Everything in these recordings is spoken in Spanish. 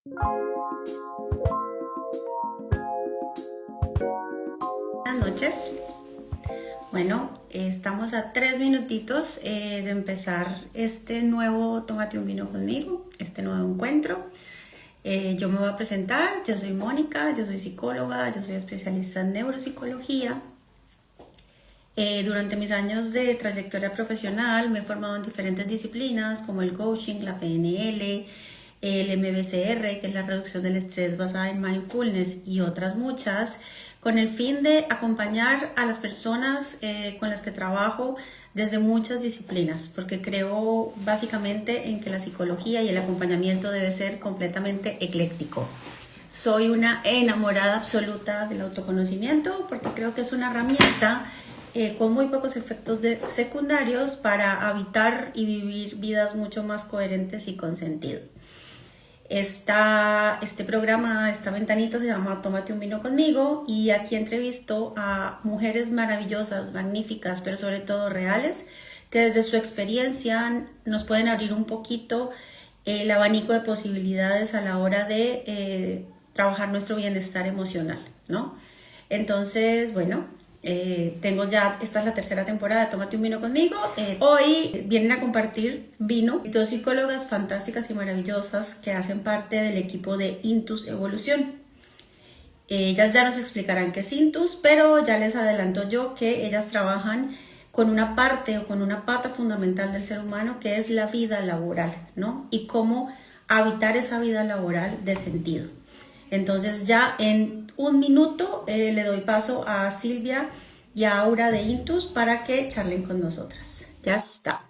Buenas noches. Bueno, estamos a 3 minutitos de empezar este nuevo Tómate un vino conmigo, este nuevo encuentro. Yo me voy a presentar, yo soy Mónica, yo soy psicóloga, yo soy especialista en neuropsicología. Durante mis años de trayectoria profesional me he formado en diferentes disciplinas como el coaching, la PNL, el MBCR, que es la reducción del estrés basada en mindfulness, y otras muchas, con el fin de acompañar a las personas con las que trabajo desde muchas disciplinas, porque creo básicamente en que la psicología y el acompañamiento debe ser completamente ecléctico. Soy una enamorada absoluta del autoconocimiento porque creo que es una herramienta con muy pocos efectos secundarios para habitar y vivir vidas mucho más coherentes y con sentido. Este programa, esta ventanita se llama Tómate un vino conmigo, y aquí entrevisto a mujeres maravillosas, magníficas, pero sobre todo reales, que desde su experiencia nos pueden abrir un poquito el abanico de posibilidades a la hora de trabajar nuestro bienestar emocional, ¿no? Entonces, bueno, esta es la tercera temporada de Tómate un vino conmigo. Hoy vienen a compartir vino dos psicólogas fantásticas y maravillosas que hacen parte del equipo de Intus Evolución. Ellas ya nos explicarán qué es Intus, pero ya les adelanto yo que ellas trabajan con una parte o con una pata fundamental del ser humano, que es la vida laboral, ¿no? Y cómo habitar esa vida laboral de sentido. Entonces ya en un minuto le doy paso a Silvia y a Aura de Intus para que charlen con nosotras. Ya está.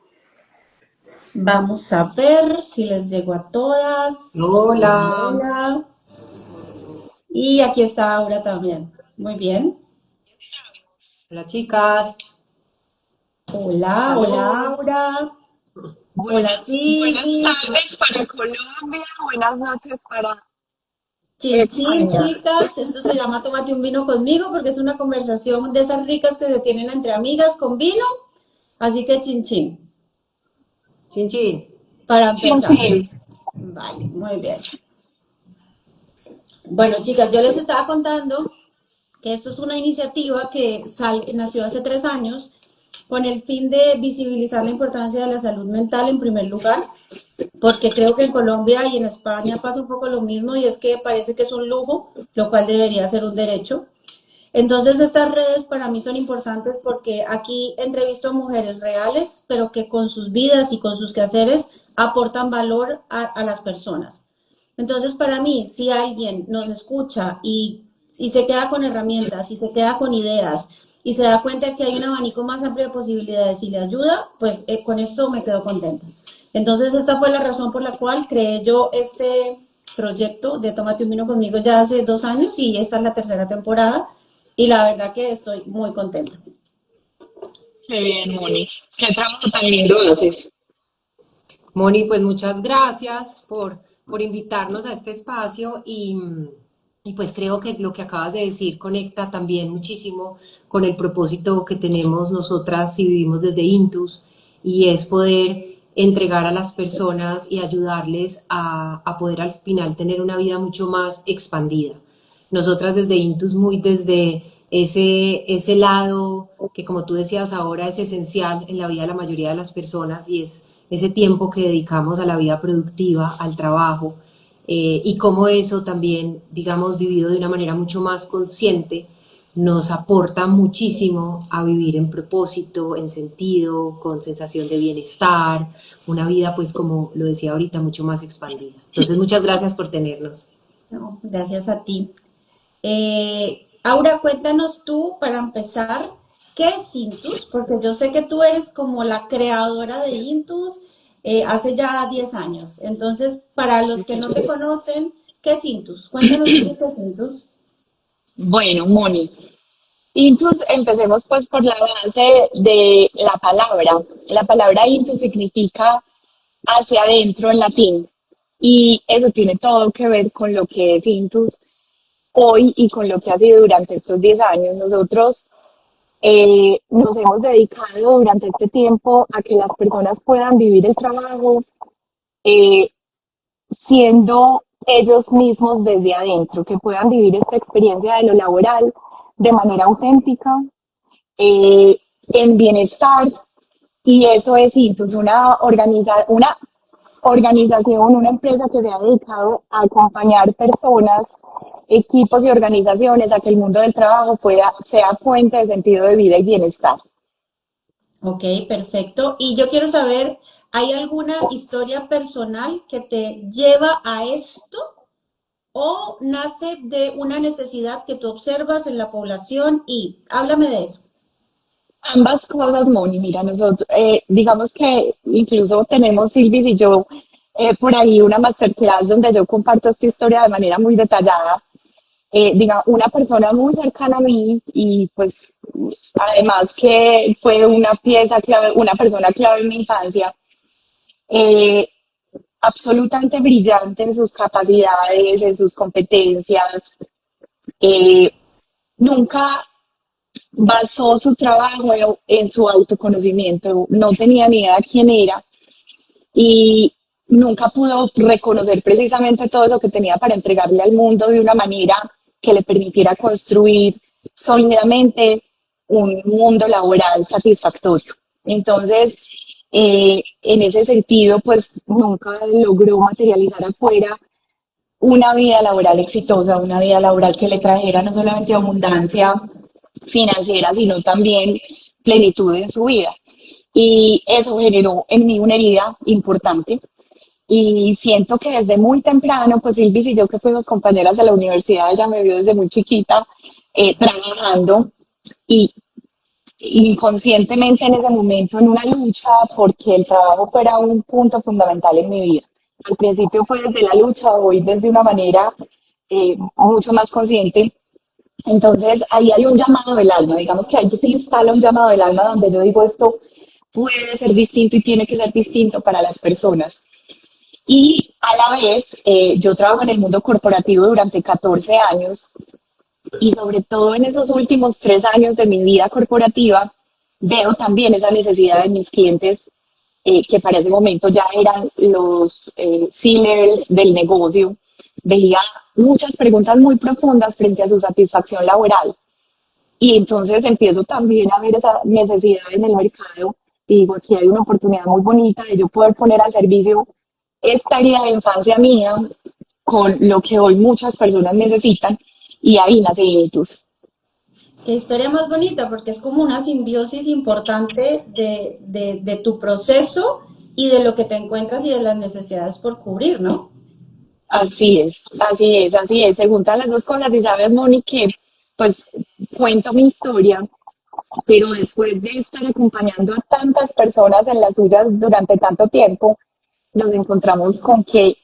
Vamos a ver si les llego a todas. Hola, Hola. Y aquí está Aura también. Muy bien. hola chicas, Hola, hola salud. Aura. Hola Buenas Silvi. tardes para Colombia, buenas noches para Chin chin, España. chicas. Esto se llama Tómate un vino conmigo porque es una conversación de esas ricas que se tienen entre amigas con vino. Así que chin chin. Chin chin. Para Chin empezar. chin. Vale, muy bien. Bueno, chicas, yo les estaba contando que esto es una iniciativa que nació hace 3 años con el fin de visibilizar la importancia de la salud mental en primer lugar, porque creo que en Colombia y en España pasa un poco lo mismo, y es que parece que es un lujo, lo cual debería ser un derecho. Entonces, estas redes para mí son importantes porque aquí entrevisto a mujeres reales, pero que con sus vidas y con sus quehaceres aportan valor a las personas. Entonces, para mí, si alguien nos escucha y se queda con herramientas, y se queda con ideas, y se da cuenta que hay un abanico más amplio de posibilidades y le ayuda, pues con esto me quedo contenta. Entonces, esta fue la razón por la cual creé yo este proyecto de Tómate un vino conmigo ya hace 2 años, y esta es la tercera temporada, y la verdad que estoy muy contenta. Qué bien, Moni. Qué trabajo tan lindo haces. Moni, pues muchas gracias por invitarnos a este espacio y pues creo que lo que acabas de decir conecta también muchísimo con el propósito que tenemos nosotras si vivimos desde Intus, y es poder entregar a las personas y ayudarles a poder al final tener una vida mucho más expandida. Nosotras desde Intus, muy desde ese lado que, como tú decías ahora, es esencial en la vida de la mayoría de las personas, y es ese tiempo que dedicamos a la vida productiva, al trabajo, y cómo eso también, digamos, vivido de una manera mucho más consciente, nos aporta muchísimo a vivir en propósito, en sentido, con sensación de bienestar, una vida, pues como lo decía ahorita, mucho más expandida. Entonces, muchas gracias por tenernos. No, gracias a ti. Aura, cuéntanos tú, para empezar, ¿qué es Intus? Porque yo sé que tú eres como la creadora de Intus hace ya 10 años. Entonces, para los que no te conocen, ¿qué es Intus? Cuéntanos tú qué es Intus. Bueno, Moni. Intus, empecemos pues por la base de la palabra. La palabra intus significa hacia adentro en latín. Y eso tiene todo que ver con lo que es Intus hoy y con lo que ha sido durante estos 10 años. Nosotros nos hemos dedicado durante este tiempo a que las personas puedan vivir el trabajo eh, siendo ellos mismos desde adentro, que puedan vivir esta experiencia de lo laboral de manera auténtica, en bienestar, y eso es Intus, una organización, una empresa que se ha dedicado a acompañar personas, equipos y organizaciones a que el mundo del trabajo sea fuente de sentido de vida y bienestar. Ok, perfecto. Y yo quiero saber, ¿hay alguna historia personal que te lleva a esto o nace de una necesidad que tú observas en la población? Y háblame de eso. Ambas cosas, Moni, mira, nosotros, digamos que incluso tenemos Silvis y yo por ahí una masterclass donde yo comparto esta historia de manera muy detallada. Una persona muy cercana a mí y pues además que fue una pieza clave, una persona clave en mi infancia, eh, absolutamente brillante en sus capacidades, en sus competencias, eh, nunca basó su trabajo en su autoconocimiento, no tenía ni idea quién era y nunca pudo reconocer precisamente todo eso que tenía para entregarle al mundo de una manera que le permitiera construir sólidamente un mundo laboral satisfactorio. Entonces, en ese sentido, pues nunca logró materializar afuera una vida laboral exitosa, una vida laboral que le trajera no solamente abundancia financiera, sino también plenitud en su vida. Y eso generó en mí una herida importante. Y siento que desde muy temprano, pues Silvis y yo que fuimos compañeras de la universidad, ella me vio desde muy chiquita trabajando y inconscientemente en ese momento en una lucha porque el trabajo fuera un punto fundamental en mi vida. Al principio fue desde la lucha, hoy desde una manera mucho más consciente. Entonces ahí hay un llamado del alma, digamos que ahí se instala un llamado del alma donde yo digo esto puede ser distinto y tiene que ser distinto para las personas. Y a la vez, yo trabajo en el mundo corporativo durante 14 años y sobre todo en esos últimos 3 años de mi vida corporativa, veo también esa necesidad de mis clientes, que para ese momento ya eran los C-levels del negocio. Veía muchas preguntas muy profundas frente a su satisfacción laboral. Y entonces empiezo también a ver esa necesidad en el mercado y digo, aquí hay una oportunidad muy bonita de yo poder poner al servicio esta herida de infancia mía con lo que hoy muchas personas necesitan y ahí nace Initus. Qué historia más bonita, porque es como una simbiosis importante de tu proceso y de lo que te encuentras y de las necesidades por cubrir, ¿no? Así es, así es, así es. Se juntan las dos cosas y sabes, Moni, que pues cuento mi historia, pero después de estar acompañando a tantas personas en las suyas durante tanto tiempo, nos encontramos con que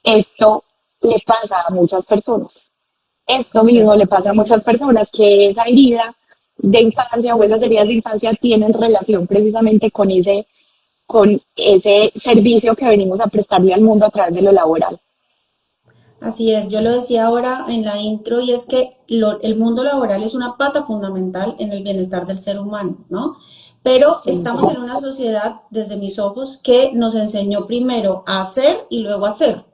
esto le pasa a muchas personas. Esto Ok. mismo le pasa a muchas personas, que esa herida de infancia o esas heridas de infancia tienen relación precisamente con ese servicio que venimos a prestarle al mundo a través de lo laboral. Así es, yo lo decía ahora en la intro y es que el mundo laboral es una pata fundamental en el bienestar del ser humano, ¿no? Pero Sin estamos duda. en una sociedad, desde mis ojos, que nos enseñó primero a hacer y luego a hacer.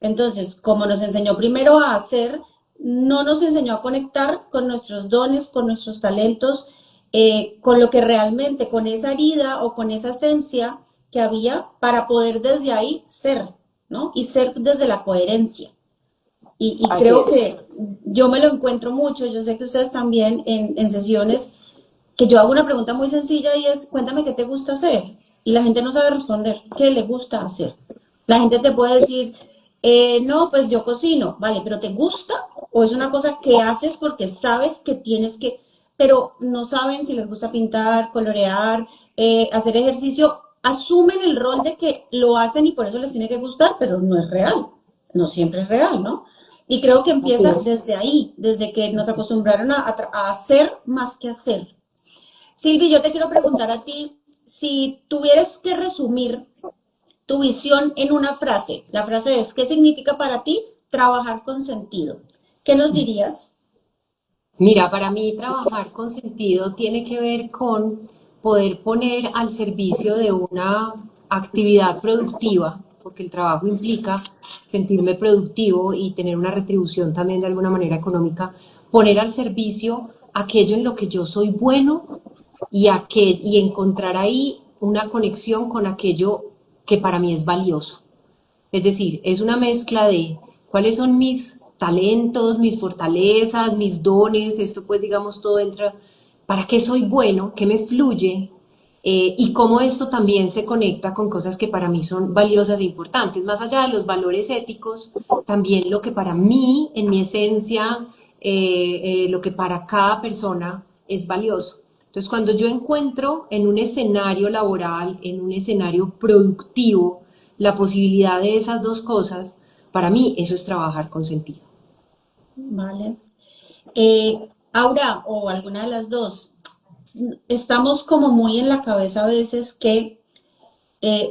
Entonces, como nos enseñó primero a hacer, no nos enseñó a conectar con nuestros dones, con nuestros talentos, con lo que realmente, con esa herida o con esa esencia que había para poder desde ahí ser, ¿no? Y ser desde la coherencia. Y Así creo es. que yo me lo encuentro mucho, yo sé que ustedes también en sesiones, que yo hago una pregunta muy sencilla y es, cuéntame qué te gusta hacer. Y la gente no sabe responder, ¿qué le gusta hacer? La gente te puede decir, no, pues yo cocino, vale, pero ¿te gusta? ¿O es una cosa que haces porque sabes que tienes que, pero no saben si les gusta pintar, colorear, hacer ejercicio? Asumen el rol de que lo hacen y por eso les tiene que gustar, pero no es real, no siempre es real, ¿no? Y creo que Así empieza es. desde ahí, desde que nos acostumbraron a hacer más que hacer. Silvi, yo te quiero preguntar a ti, si tuvieras que resumir tu visión en una frase, la frase es, ¿qué significa para ti trabajar con sentido? ¿Qué nos dirías? Mira, para mí trabajar con sentido tiene que ver con poder poner al servicio de una actividad productiva porque el trabajo implica sentirme productivo y tener una retribución también de alguna manera económica, poner al servicio aquello en lo que yo soy bueno y encontrar ahí una conexión con aquello que para mí es valioso. Es decir, es una mezcla de cuáles son mis talentos, mis fortalezas, mis dones, esto pues digamos todo entra, para qué soy bueno, qué me fluye, y cómo esto también se conecta con cosas que para mí son valiosas e importantes, más allá de los valores éticos, también lo que para mí, en mi esencia, lo que para cada persona es valioso. Entonces, cuando yo encuentro en un escenario laboral, en un escenario productivo, la posibilidad de esas dos cosas, para mí eso es trabajar con sentido. Vale. Aura, o alguna de las dos, estamos como muy en la cabeza a veces que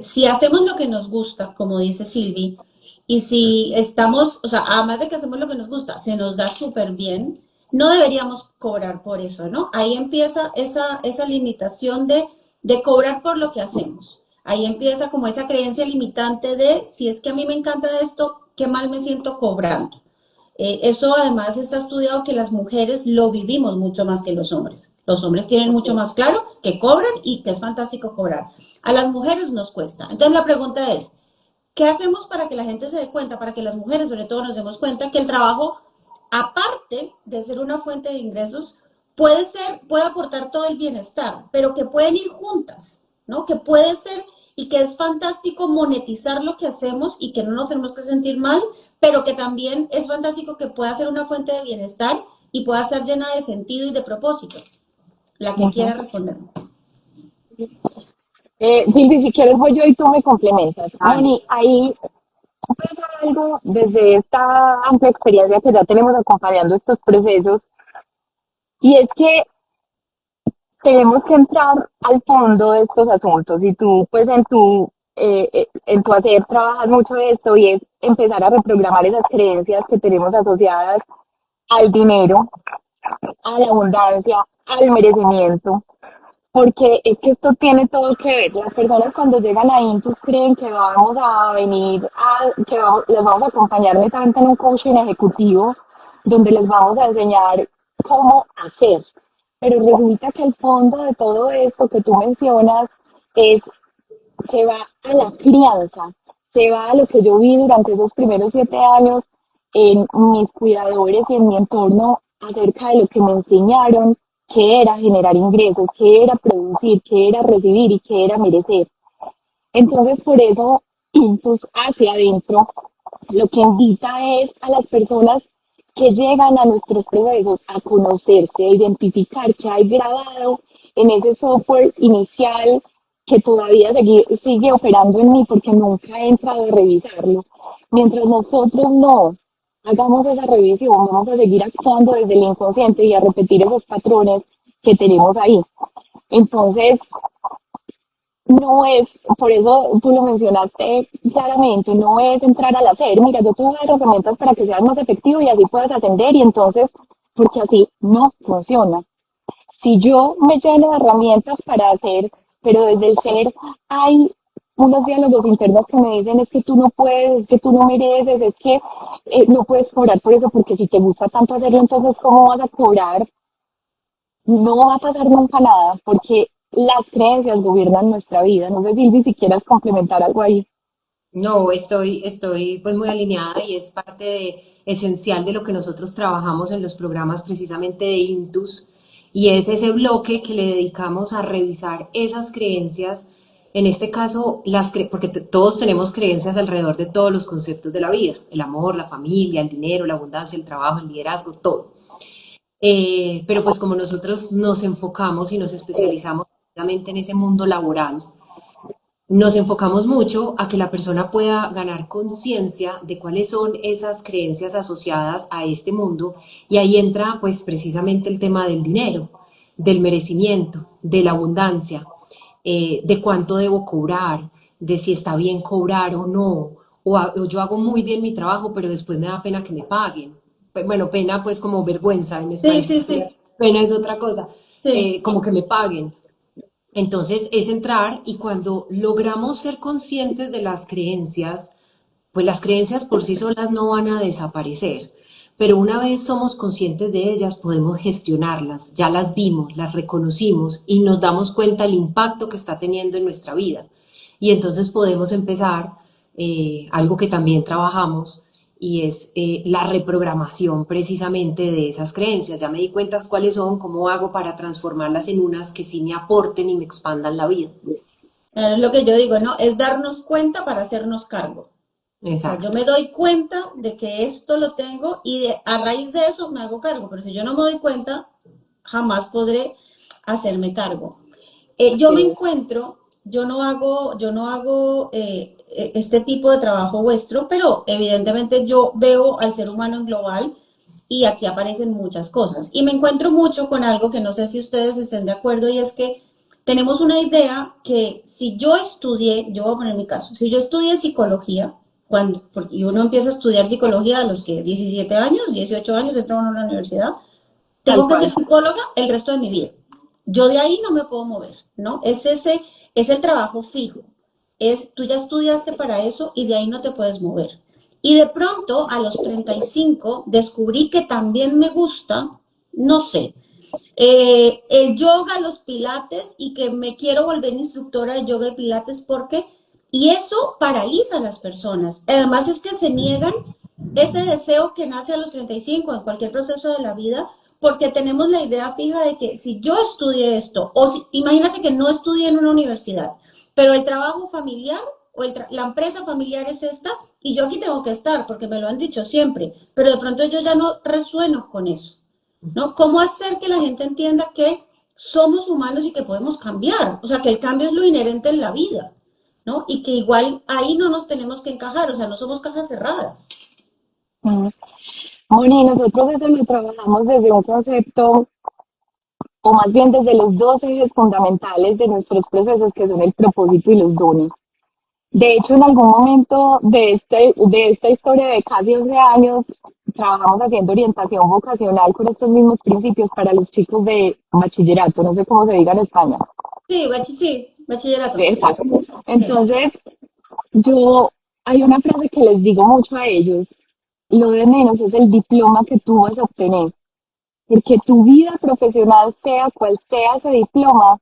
si hacemos lo que nos gusta, como dice Silvi, y si estamos, o sea, además de que hacemos lo que nos gusta, se nos da súper bien, no deberíamos cobrar por eso, ¿no? Ahí empieza esa limitación de cobrar por lo que hacemos. Ahí empieza como esa creencia limitante de si es que a mí me encanta esto, qué mal me siento cobrando. Eso además está estudiado que las mujeres lo vivimos mucho más que los hombres. Los hombres tienen mucho más claro que cobran y que es fantástico cobrar. A las mujeres nos cuesta. Entonces la pregunta es, ¿qué hacemos para que la gente se dé cuenta, para que las mujeres sobre todo nos demos cuenta que el trabajo, aparte de ser una fuente de ingresos, puede aportar todo el bienestar, pero que pueden ir juntas, ¿no? Que puede ser y que es fantástico monetizar lo que hacemos y que no nos tenemos que sentir mal, pero que también es fantástico que pueda ser una fuente de bienestar y pueda estar llena de sentido y de propósito. La que quiera responder. Silvi, si quieres voy yo y tú me complementas. Vale. Moni, ahí pasa algo desde esta amplia experiencia que ya tenemos acompañando estos procesos, y es que tenemos que entrar al fondo de estos asuntos. Y tú, pues en tu hacer trabajas mucho esto, y es empezar a reprogramar esas creencias que tenemos asociadas al dinero, a la abundancia, al merecimiento. Porque es que esto tiene todo que ver. Las personas cuando llegan a Intus creen que vamos a venir les vamos a acompañar netamente en un coaching ejecutivo donde les vamos a enseñar cómo hacer. Pero resulta que el fondo de todo esto que tú mencionas es, se va a la crianza, se va a lo que yo vi durante esos primeros 7 años en mis cuidadores y en mi entorno acerca de lo que me enseñaron, qué era generar ingresos, qué era producir, qué era recibir y qué era merecer. Entonces, por eso, Intus hacia adentro lo que invita es a las personas que llegan a nuestros procesos a conocerse, a identificar qué hay grabado en ese software inicial que todavía sigue operando en mí porque nunca he entrado a revisarlo. Mientras nosotros no hagamos esa revisión, vamos a seguir actuando desde el inconsciente y a repetir esos patrones que tenemos ahí. Entonces, no es, por eso tú lo mencionaste claramente, no es entrar al hacer, mira, yo te voy a dar herramientas para que seas más efectivo y así puedas ascender, y entonces, porque así no funciona. Si yo me lleno de herramientas para hacer, pero desde el ser hay unos diálogos internos que me dicen es que tú no puedes, es que tú no mereces, es que no puedes cobrar por eso, porque si te gusta tanto hacerlo, entonces ¿cómo vas a cobrar? No va a pasar nunca nada, porque las creencias gobiernan nuestra vida. No sé, Silvi, si quieras complementar algo ahí. No, estoy pues muy alineada y es parte esencial de lo que nosotros trabajamos en los programas precisamente de Intus, y es ese bloque que le dedicamos a revisar esas creencias, en este caso porque todos tenemos creencias alrededor de todos los conceptos de la vida, el amor, la familia, el dinero, la abundancia, el trabajo, el liderazgo, todo. Pero pues como nosotros nos enfocamos y nos especializamos precisamente en ese mundo laboral, nos enfocamos mucho a que la persona pueda ganar conciencia de cuáles son esas creencias asociadas a este mundo, y ahí entra pues precisamente el tema del dinero, del merecimiento, de la abundancia, de cuánto debo cobrar, de si está bien cobrar o no, o yo hago muy bien mi trabajo pero después me da pena que me paguen. Bueno, pena pues como vergüenza en Sí, español, sí, sí, pena es otra cosa, sí. como que me paguen. Entonces es entrar y cuando logramos ser conscientes de las creencias, pues las creencias por sí solas no van a desaparecer, pero una vez somos conscientes de ellas podemos gestionarlas, ya las vimos, las reconocimos y nos damos cuenta del impacto que está teniendo en nuestra vida. Y entonces podemos empezar algo que también trabajamos y es la reprogramación precisamente de esas creencias. Ya me di cuenta cuáles son, cómo hago para transformarlas en unas que sí me aporten y me expandan la vida. Es lo que yo digo, ¿no? Es darnos cuenta para hacernos cargo. O sea, yo Exacto. me doy cuenta de que esto lo tengo y a raíz de eso me hago cargo, pero si yo no me doy cuenta, jamás podré hacerme cargo. Yo me Así es. encuentro, yo no hago este tipo de trabajo vuestro, pero evidentemente yo veo al ser humano en global y aquí aparecen muchas cosas. Y me encuentro mucho con algo que no sé si ustedes estén de acuerdo y es que tenemos una idea que si yo estudié, yo voy a poner mi caso, si yo estudié psicología, y uno empieza a estudiar psicología a los que 17 años, 18 años, entra uno a la universidad, Tal tengo que ser cual. psicóloga el resto de mi vida. Yo de ahí no me puedo mover, ¿no? Es el trabajo fijo. Tú ya estudiaste para eso y de ahí no te puedes mover. Y de pronto, a los 35 descubrí que también me gusta, no sé, el yoga, los pilates y que me quiero volver instructora de yoga y pilates porque, y eso paraliza a las personas. Además es que se niegan ese deseo que nace a los 35 en cualquier proceso de la vida porque tenemos la idea fija de que si yo estudié esto, o si, imagínate que no estudié en una universidad, pero el trabajo familiar o la empresa familiar es esta y yo aquí tengo que estar porque me lo han dicho siempre, pero de pronto yo ya no resueno con eso. ¿No? ¿Cómo hacer que la gente entienda que somos humanos y que podemos cambiar? O sea, que el cambio es lo inherente en la vida, ¿no? Y que igual ahí no nos tenemos que encajar, o sea, no somos cajas cerradas. Mm. Moni, nosotros eso lo trabajamos desde un concepto, o más bien desde los dos ejes fundamentales de nuestros procesos, que son el propósito y los dones. De hecho, en algún momento de esta historia de casi 11 años, trabajamos haciendo orientación vocacional con estos mismos principios para los chicos de bachillerato, no sé cómo se diga en España. Sí, bachillerato. Exacto. Sí. Entonces, yo, hay una frase que les digo mucho a ellos, lo de menos es el diploma que tú vas a obtener, porque tu vida profesional, sea cual sea ese diploma,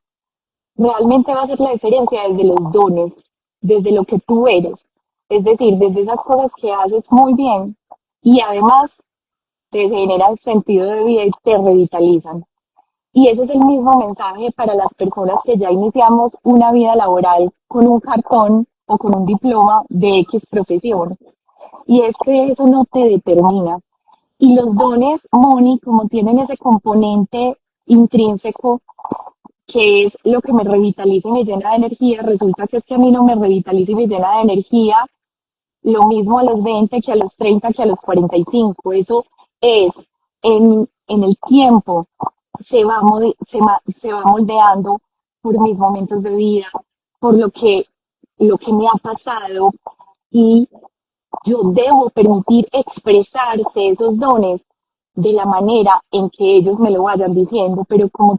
realmente va a hacer la diferencia desde los dones, desde lo que tú eres, es decir, desde esas cosas que haces muy bien y además te generan sentido de vida y te revitalizan. Y ese es el mismo mensaje para las personas que ya iniciamos una vida laboral con un cartón o con un diploma de X profesión. Y es que eso no te determina. Y los dones, Moni, como tienen ese componente intrínseco, que es lo que me revitaliza y me llena de energía, resulta que es que a mí no me revitaliza y me llena de energía lo mismo a los 20 que a los 30 que a los 45. Eso es en el tiempo, se va moldeando por mis momentos de vida, por lo que me ha pasado y yo debo permitir expresarse esos dones de la manera en que ellos me lo vayan diciendo, pero como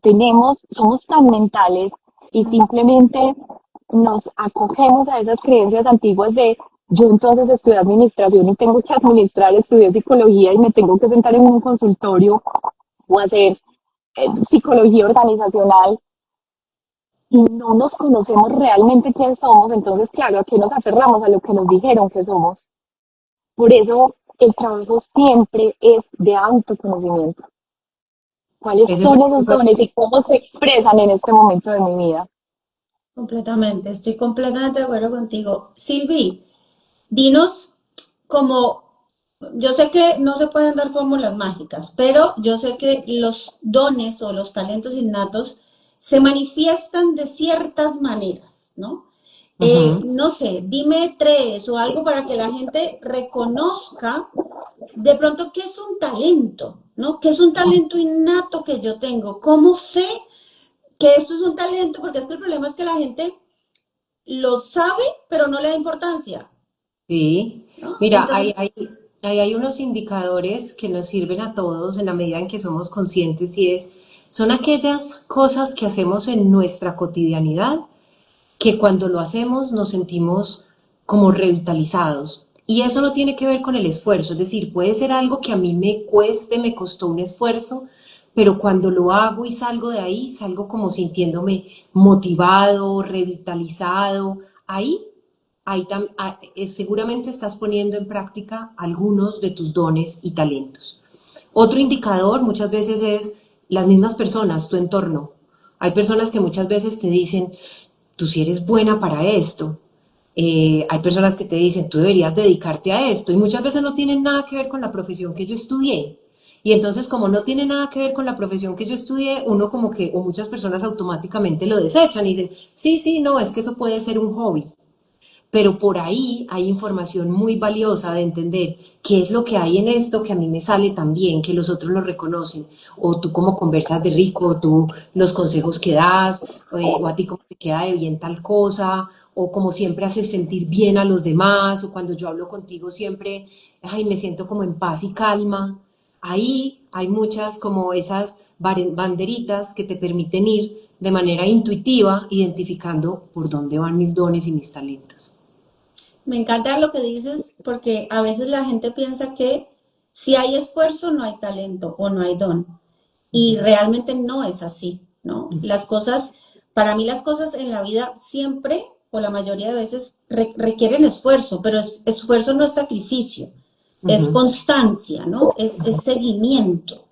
somos tan mentales y simplemente nos acogemos a esas creencias antiguas de yo entonces estudié administración y tengo que administrar, estudié psicología y me tengo que sentar en un consultorio o hacer psicología organizacional y no nos conocemos realmente quién somos, entonces claro, ¿a qué nos aferramos? A lo que nos dijeron que somos. Por eso el trabajo siempre es de autoconocimiento. ¿Cuáles Ese son fue, esos dones y cómo se expresan en este momento de mi vida? Completamente, estoy completamente de acuerdo contigo. Silvi, dinos como, yo sé que no se pueden dar fórmulas mágicas, pero yo sé que los dones o los talentos innatos se manifiestan de ciertas maneras, ¿no? ujú. No sé, dime tres o algo para que la gente reconozca de pronto qué es un talento, ¿no? ¿Qué es un talento innato que yo tengo? ¿Cómo sé que esto es un talento? Porque es que el problema es que la gente lo sabe, pero no le da importancia, Sí, ¿no? mira, Entonces, hay unos indicadores que nos sirven a todos en la medida en que somos conscientes y es Son aquellas cosas que hacemos en nuestra cotidianidad que cuando lo hacemos nos sentimos como revitalizados. Y eso no tiene que ver con el esfuerzo, es decir, puede ser algo que a mí me cueste, me costó un esfuerzo, pero cuando lo hago y salgo de ahí, salgo como sintiéndome motivado, revitalizado. Seguramente estás poniendo en práctica algunos de tus dones y talentos. Otro indicador muchas veces es las mismas personas, tu entorno. Hay personas que muchas veces te dicen, tú sí eres buena para esto. Hay personas que te dicen, tú deberías dedicarte a esto. Y muchas veces no tienen nada que ver con la profesión que yo estudié. Y entonces, como no tiene nada que ver con la profesión que yo estudié, uno como que, o muchas personas automáticamente lo desechan y dicen, sí, sí, no, es que eso puede ser un hobby, pero por ahí hay información muy valiosa de entender qué es lo que hay en esto que a mí me sale tan bien, que los otros lo reconocen, o tú cómo conversas de rico, o tú los consejos que das, o a ti cómo te queda de bien tal cosa, o como siempre haces sentir bien a los demás, o cuando yo hablo contigo siempre, ay, me siento como en paz y calma. Ahí hay muchas como esas banderitas que te permiten ir de manera intuitiva identificando por dónde van mis dones y mis talentos. Me encanta lo que dices porque a veces la gente piensa que si hay esfuerzo no hay talento o no hay don. Y realmente no es así, ¿no? Las cosas, para mí las cosas en la vida siempre o la mayoría de veces requieren esfuerzo, pero esfuerzo no es sacrificio, es Ujú, constancia, ¿no? Es seguimiento.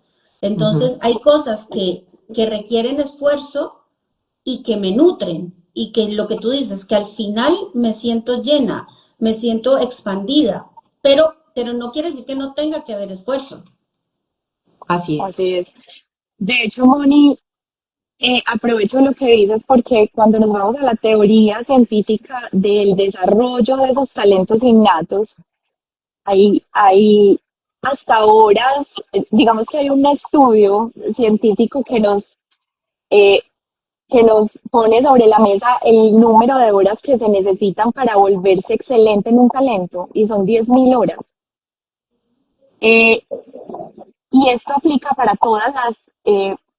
ujú. Entonces hay cosas que requieren esfuerzo y que me nutren y que lo que tú dices, que al final me siento llena, me siento expandida, pero no quiere decir que no tenga que haber esfuerzo. Así es. Así es. De hecho, Moni, aprovecho lo que dices porque cuando nos vamos a la teoría científica del desarrollo de esos talentos innatos, hay hasta ahora, digamos que hay un estudio científico eh, que nos pone sobre la mesa el número de horas que se necesitan para volverse excelente en un talento y son 10.000 horas. Eh, y esto aplica para todas las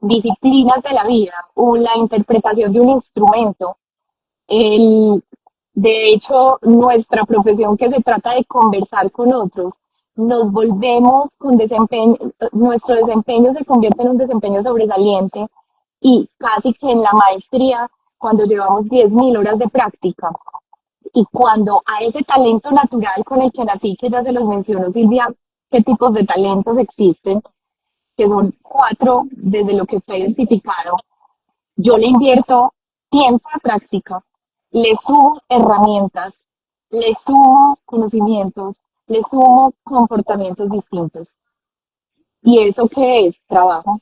disciplinas de la vida o la interpretación de un instrumento. El, de hecho, nuestra profesión que se trata de conversar con otros, nos volvemos con desempeño, nuestro desempeño se convierte en un desempeño sobresaliente y casi que en la maestría cuando llevamos 10.000 horas de práctica. Y cuando a ese talento natural con el que nací, que ya se los mencionó Silvia, qué tipos de talentos existen, que son 4 desde lo que está identificado, yo le invierto tiempo de práctica, le sumo herramientas, le sumo conocimientos, le sumo comportamientos distintos. ¿Y eso qué es? Trabajo.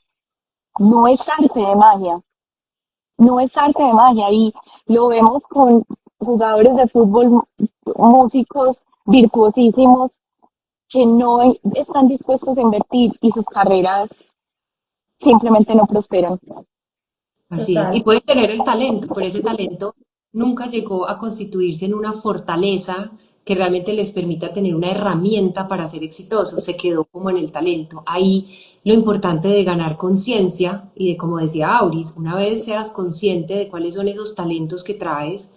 No es arte de magia, no es arte de magia. Y lo vemos con jugadores de fútbol, músicos virtuosísimos que no están dispuestos a invertir y sus carreras simplemente no prosperan. Así es. Y Total. pueden tener el talento, pero ese talento nunca llegó a constituirse en una fortaleza que realmente les permita tener una herramienta para ser exitosos. Se quedó como en el talento. Ahí lo importante de ganar conciencia y de, como decía Auris, una vez seas consciente de cuáles son esos talentos que traes,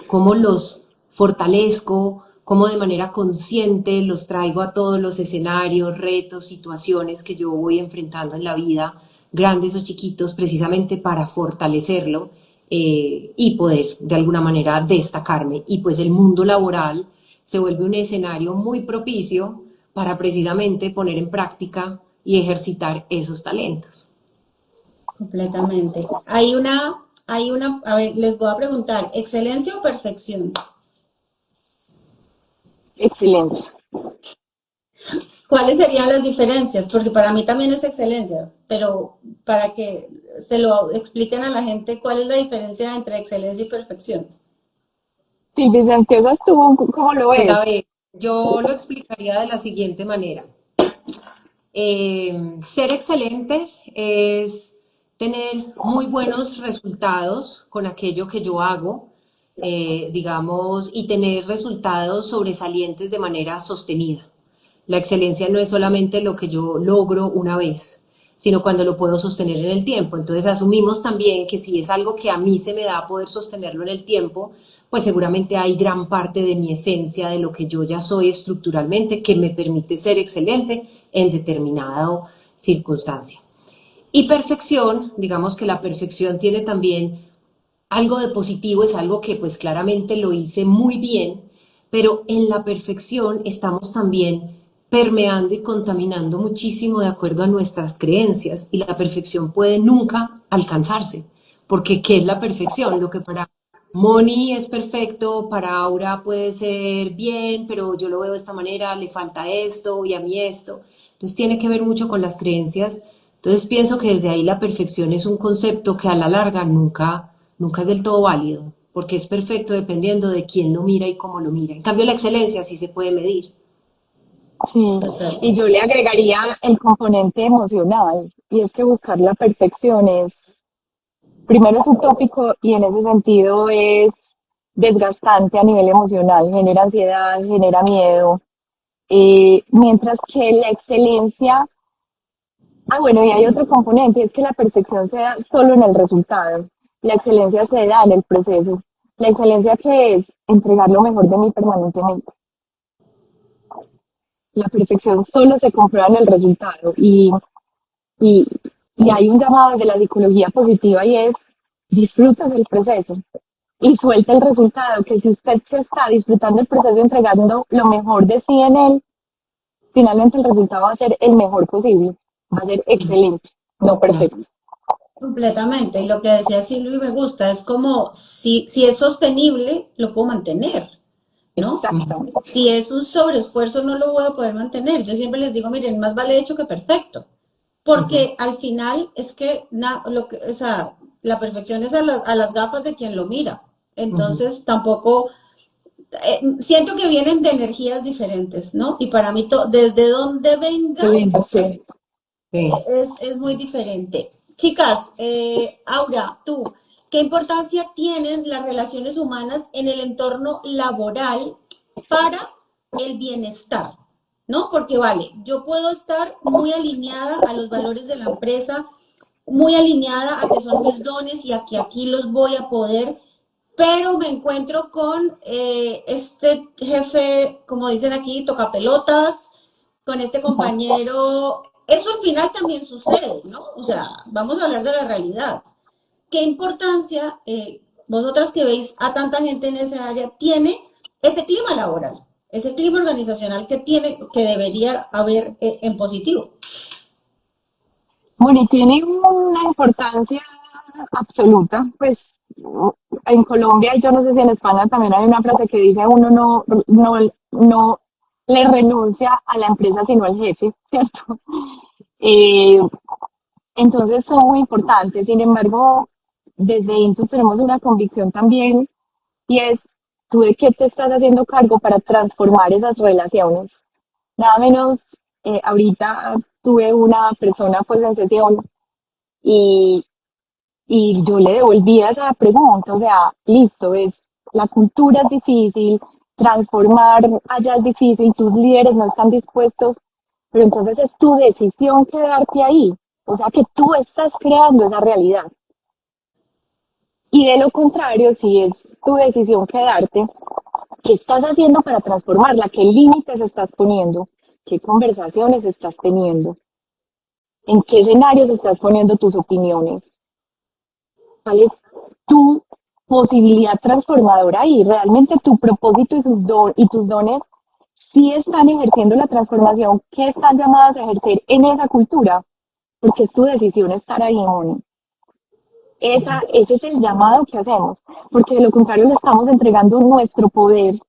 cómo los fortalezco, cómo de manera consciente los traigo a todos los escenarios, retos, situaciones que yo voy enfrentando en la vida, grandes o chiquitos, precisamente para fortalecerlo y poder de alguna manera destacarme. Y pues el mundo laboral se vuelve un escenario muy propicio para precisamente poner en práctica y ejercitar esos talentos. Completamente. A ver, les voy a preguntar, ¿excelencia o perfección? Excelente. ¿Cuáles serían las diferencias? Porque para mí también es excelencia, pero para que se lo expliquen a la gente cuál es la diferencia entre excelencia y perfección. Silvia, empiezas tú, ¿cómo lo Pues ves? a ver, yo lo explicaría de la siguiente manera. Ser excelente es tener muy buenos resultados con aquello que yo hago, digamos, y tener resultados sobresalientes de manera sostenida. La excelencia no es solamente lo que yo logro una vez, sino cuando lo puedo sostener en el tiempo. Entonces asumimos también que si es algo que a mí se me da poder sostenerlo en el tiempo, pues seguramente hay gran parte de mi esencia, de lo que yo ya soy estructuralmente, que me permite ser excelente en determinada circunstancia. Y perfección, digamos que la perfección tiene también algo de positivo, es algo que pues claramente lo hice muy bien, pero en la perfección estamos también permeando y contaminando muchísimo de acuerdo a nuestras creencias y la perfección puede nunca alcanzarse, porque ¿qué es la perfección? Lo que para Moni es perfecto, para Aura puede ser bien, pero yo lo veo de esta manera, le falta esto y a mí esto. Entonces tiene que ver mucho con las creencias. Entonces pienso que desde ahí la perfección es un concepto que a la larga nunca es del todo válido, porque es perfecto dependiendo de quién lo mira y cómo lo mira. En cambio, la excelencia sí se puede medir. Sí, Total. y yo le agregaría el componente emocional, y es que buscar la perfección es, primero es utópico y en ese sentido es desgastante a nivel emocional, genera ansiedad, genera miedo, mientras que la excelencia, bueno, y hay otro componente, es que la perfección se da solo en el resultado, la excelencia se da en el proceso, la excelencia que es entregar lo mejor de mí permanentemente. La perfección solo se comprueba en el resultado y, y hay un llamado desde la psicología positiva y es disfruta del proceso y suelta el resultado, que si usted se está disfrutando el proceso entregando lo mejor de sí en él, finalmente el resultado va a ser el mejor posible, va a ser excelente, no Claro. perfecto. Completamente. Y lo que decía Silvi me gusta, es como si es sostenible, lo puedo mantener, ¿no? Exactamente. Si es un sobreesfuerzo, no lo voy a poder mantener. Yo siempre les digo, miren, más vale hecho que perfecto. Ujú. Porque al final es que, o sea, la perfección es a las gafas de quien lo mira. Ujú. Entonces, tampoco, siento que vienen de energías diferentes, ¿no? Y para mí, desde donde venga, Qué lindo, sí. Sí. es muy diferente. Chicas, Aura, tú, ¿qué importancia tienen las relaciones humanas en el entorno laboral para el bienestar? ¿No? Porque vale, yo puedo estar muy alineada a los valores de la empresa, muy alineada a que son mis dones y a que aquí los voy a poder, pero me encuentro con este jefe, como dicen aquí, toca pelotas, con este compañero. Eso al final también sucede, ¿no? O sea, vamos a hablar de la realidad. ¿Qué importancia, vosotras que veis a tanta gente en esa área, tiene ese clima laboral, ese clima organizacional que tiene, que debería haber en positivo? Bueno, y tiene una importancia absoluta, pues en Colombia y yo no sé si en España también hay una frase que dice uno no le renuncia a la empresa sino al jefe, ¿cierto? Eh, entonces son muy importantes, sin embargo, desde Intus tenemos una convicción también y es, ¿tú de qué te estás haciendo cargo para transformar esas relaciones? Nada menos, ahorita tuve una persona pues en sesión y, y yo le devolví esa pregunta, o sea, listo, la cultura es difícil, transformar allá es difícil, tus líderes no están dispuestos, pero entonces es tu decisión quedarte ahí, o sea que tú estás creando esa realidad. Y de lo contrario, si es tu decisión quedarte, ¿qué estás haciendo para transformarla? ¿Qué límites estás poniendo? ¿Qué conversaciones estás teniendo? ¿En qué escenarios estás poniendo tus opiniones? ¿Cuál es tu posibilidad transformadora ahí? ¿Realmente tu propósito y tus dones sí están ejerciendo la transformación que están llamadas a ejercer en esa cultura? Porque es tu decisión estar ahí, Moni. Ese es el llamado que hacemos, porque de lo contrario le estamos entregando nuestro poder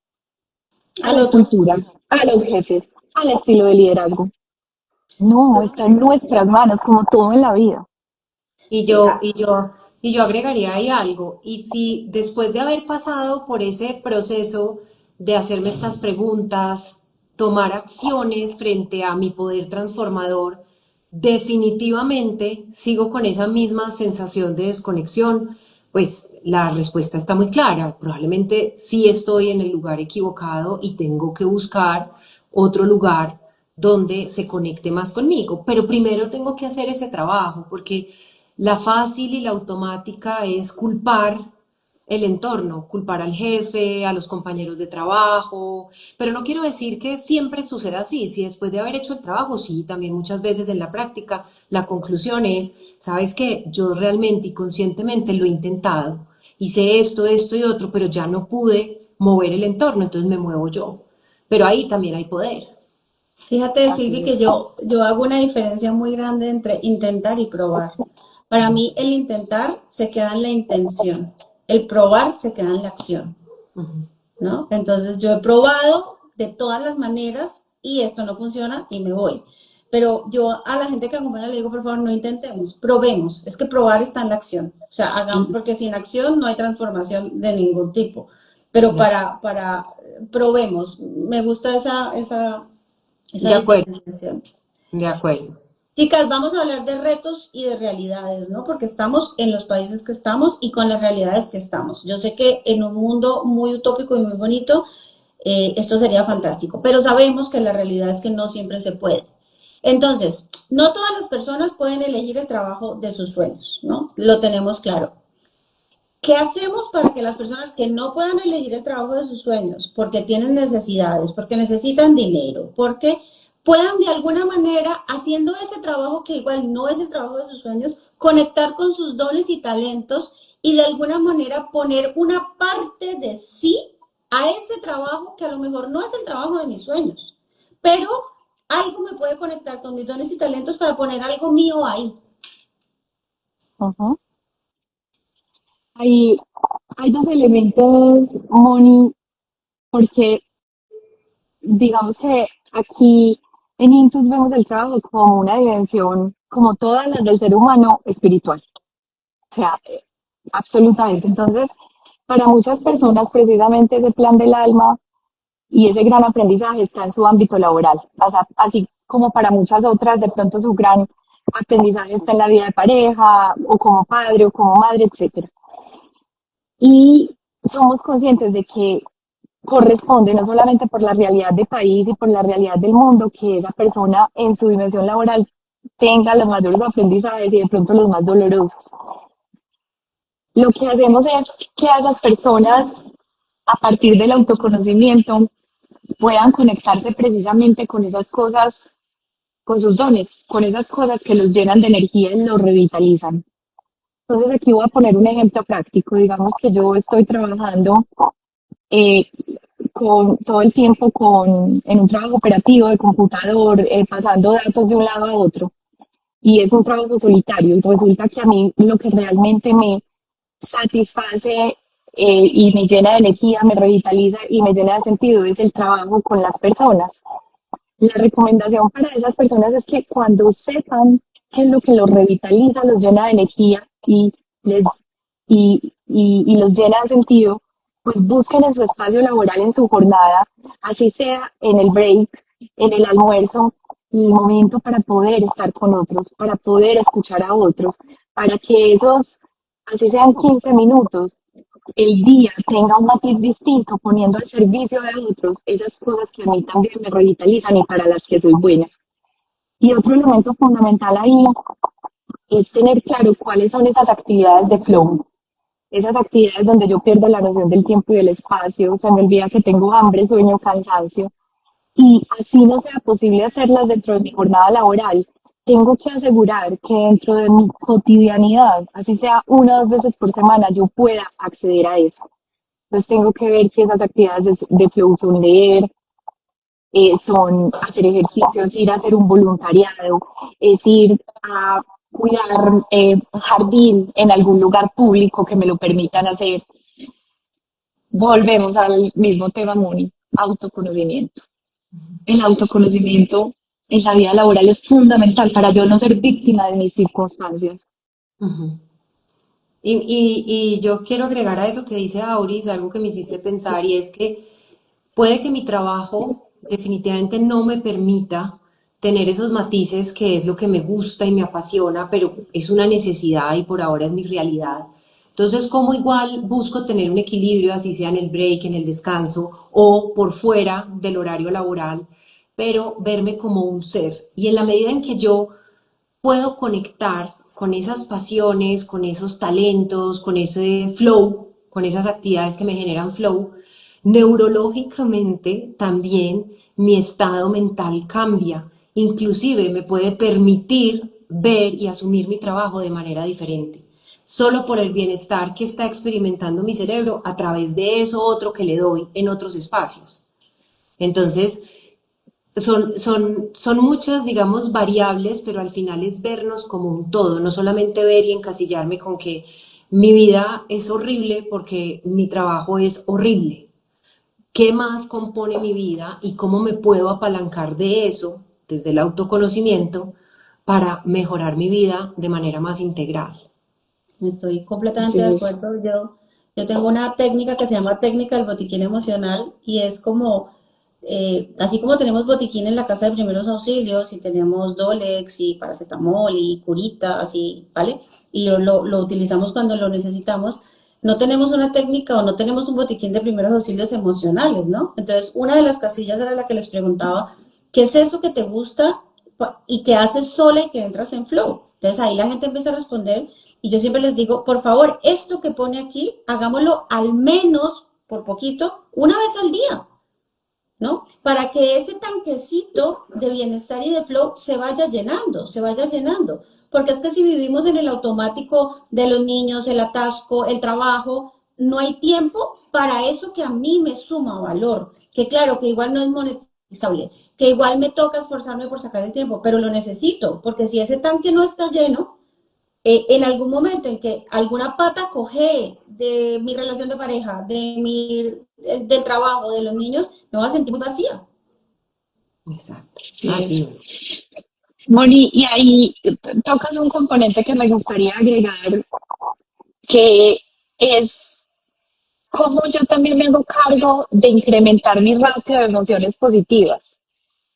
a Al la otro. cultura, a los jefes, al estilo de liderazgo. No, está en nuestras manos, como todo en la vida. Y Sí, yo, y yo, y yo agregaría ahí algo. Y si después de haber pasado por ese proceso de hacerme estas preguntas, tomar acciones frente a mi poder transformador, definitivamente sigo con esa misma sensación de desconexión, pues la respuesta está muy clara. Probablemente sí estoy en el lugar equivocado y tengo que buscar otro lugar donde se conecte más conmigo. Pero primero tengo que hacer ese trabajo, porque la fácil y la automática es culpar el entorno, culpar al jefe, a los compañeros de trabajo, pero no quiero decir que siempre suceda así. Si después de haber hecho el trabajo, sí, también muchas veces en la práctica, la conclusión es, sabes que yo realmente y conscientemente lo he intentado, hice esto y otro, pero ya no pude mover el entorno, entonces me muevo yo. Pero ahí también hay poder. Fíjate, Silvi, Así que es. yo hago una diferencia muy grande entre intentar y probar. Para mí, el intentar se queda en la intención, el probar se queda en la acción, Ujú. ¿no? Entonces, yo he probado de todas las maneras y esto no funciona y me voy. Pero yo a la gente que acompaña le digo, por favor, no intentemos, probemos. Es que probar está en la acción. O sea, hagamos, porque sin acción no hay transformación de ningún tipo. Pero De, probemos. Me gusta esa de acuerdo, diferenciación. de acuerdo. Chicas, vamos a hablar de retos y de realidades, ¿no? Porque estamos en los países que estamos y con las realidades que estamos. Yo sé que en un mundo muy utópico y muy bonito, esto sería fantástico, pero sabemos que la realidad es que no siempre se puede. Entonces, no todas las personas pueden elegir el trabajo de sus sueños, ¿no? Lo tenemos claro. ¿Qué hacemos para que las personas que no puedan elegir el trabajo de sus sueños, porque tienen necesidades, porque necesitan dinero, porque puedan de alguna manera, haciendo ese trabajo que igual no es el trabajo de sus sueños, conectar con sus dones y talentos y de alguna manera poner una parte de sí a ese trabajo que a lo mejor no es el trabajo de mis sueños, pero algo me puede conectar con mis dones y talentos para poner algo mío ahí? Ujú. Hay, hay dos elementos, Moni, porque digamos que aquí en Intus vemos el trabajo como una dimensión, como todas las del ser humano, espiritual. O sea, absolutamente. Entonces, para muchas personas, precisamente ese plan del alma y ese gran aprendizaje está en su ámbito laboral. O sea, así como para muchas otras, de pronto su gran aprendizaje está en la vida de pareja, o como padre, o como madre, etcétera. Y somos conscientes de que corresponde no solamente por la realidad del país y por la realidad del mundo, que esa persona en su dimensión laboral tenga los mayores aprendizajes y de pronto los más dolorosos. Lo que hacemos es que a esas personas, a partir del autoconocimiento, puedan conectarse precisamente con esas cosas, con sus dones, con esas cosas que los llenan de energía y los revitalizan. Entonces aquí voy a poner un ejemplo práctico. Digamos que yo estoy trabajando eh, todo el tiempo en un trabajo operativo de computador, pasando datos de un lado a otro. Y es un trabajo solitario. Y resulta que a mí lo que realmente me satisface y me llena de energía, me revitaliza y me llena de sentido es el trabajo con las personas. La recomendación para esas personas es que cuando sepan qué es lo que los revitaliza, los llena de energía les, y los llena de sentido, pues busquen en su espacio laboral, en su jornada, así sea en el break, en el almuerzo, el momento para poder estar con otros, para poder escuchar a otros, para que esos, así sean 15 minutos, el día tenga un matiz distinto, poniendo al servicio de otros esas cosas que a mí también me revitalizan y para las que soy buena. Y otro elemento fundamental ahí es tener claro cuáles son esas actividades de flow, esas actividades donde yo pierdo la noción del tiempo y del espacio, se me olvida que tengo hambre, sueño, cansancio, y así no sea posible hacerlas dentro de mi jornada laboral. Tengo que asegurar que dentro de mi cotidianidad, así sea una o dos veces por semana, yo pueda acceder a eso. Entonces tengo que ver si esas actividades de flow son leer, son hacer ejercicios, ir a hacer un voluntariado, es ir a cuidar jardín en algún lugar público que me lo permitan hacer. Volvemos al mismo tema, Moni, autoconocimiento. El autoconocimiento en la vida laboral es fundamental para yo no ser víctima de mis circunstancias. Ujú. Y yo quiero agregar a eso que dice Auris, algo que me hiciste pensar, y es que puede que mi trabajo definitivamente no me permita tener esos matices que es lo que me gusta y me apasiona, pero es una necesidad y por ahora es mi realidad. Entonces, como igual busco tener un equilibrio, así sea en el break, en el descanso o por fuera del horario laboral, pero verme como un ser. Y en la medida en que yo puedo conectar con esas pasiones, con esos talentos, con ese flow, con esas actividades que me generan flow, neurológicamente también mi estado mental cambia. Inclusive me puede permitir ver y asumir mi trabajo de manera diferente, solo por el bienestar que está experimentando mi cerebro a través de eso otro que le doy en otros espacios. Entonces, son muchas, digamos, variables, pero al final es vernos como un todo, no solamente ver y encasillarme con que mi vida es horrible porque mi trabajo es horrible. ¿Qué más compone mi vida y cómo me puedo apalancar de eso desde el autoconocimiento para mejorar mi vida de manera más integral? Estoy completamente de Así es. acuerdo. Yo tengo una técnica que se llama técnica del botiquín emocional y es como, así como tenemos botiquín en la casa de primeros auxilios y tenemos Dolex y paracetamol y curitas y, ¿vale? Y lo utilizamos cuando lo necesitamos. No tenemos una técnica o no tenemos un botiquín de primeros auxilios emocionales, ¿no? Entonces, una de las casillas era la que les preguntaba, ¿qué es eso que te gusta y que haces sola y que entras en flow? Entonces ahí la gente empieza a responder y yo siempre les digo, por favor, esto que pone aquí, hagámoslo al menos por poquito, una vez al día, ¿no? Para que ese tanquecito de bienestar y de flow se vaya llenando, se vaya llenando. Porque es que si vivimos en el automático de los niños, el atasco, el trabajo, no hay tiempo para eso que a mí me suma valor. Que claro, que igual no es monetizable, que igual me toca esforzarme por sacar el tiempo, pero lo necesito, porque si ese tanque no está lleno, en algún momento en que alguna pata coge de mi relación de pareja, del trabajo, de los niños, me voy a sentir muy vacía. Exacto, Así así es. es. Moni, y ahí tocas un componente que me gustaría agregar, que es cómo yo también me hago cargo de incrementar mi ratio de emociones positivas.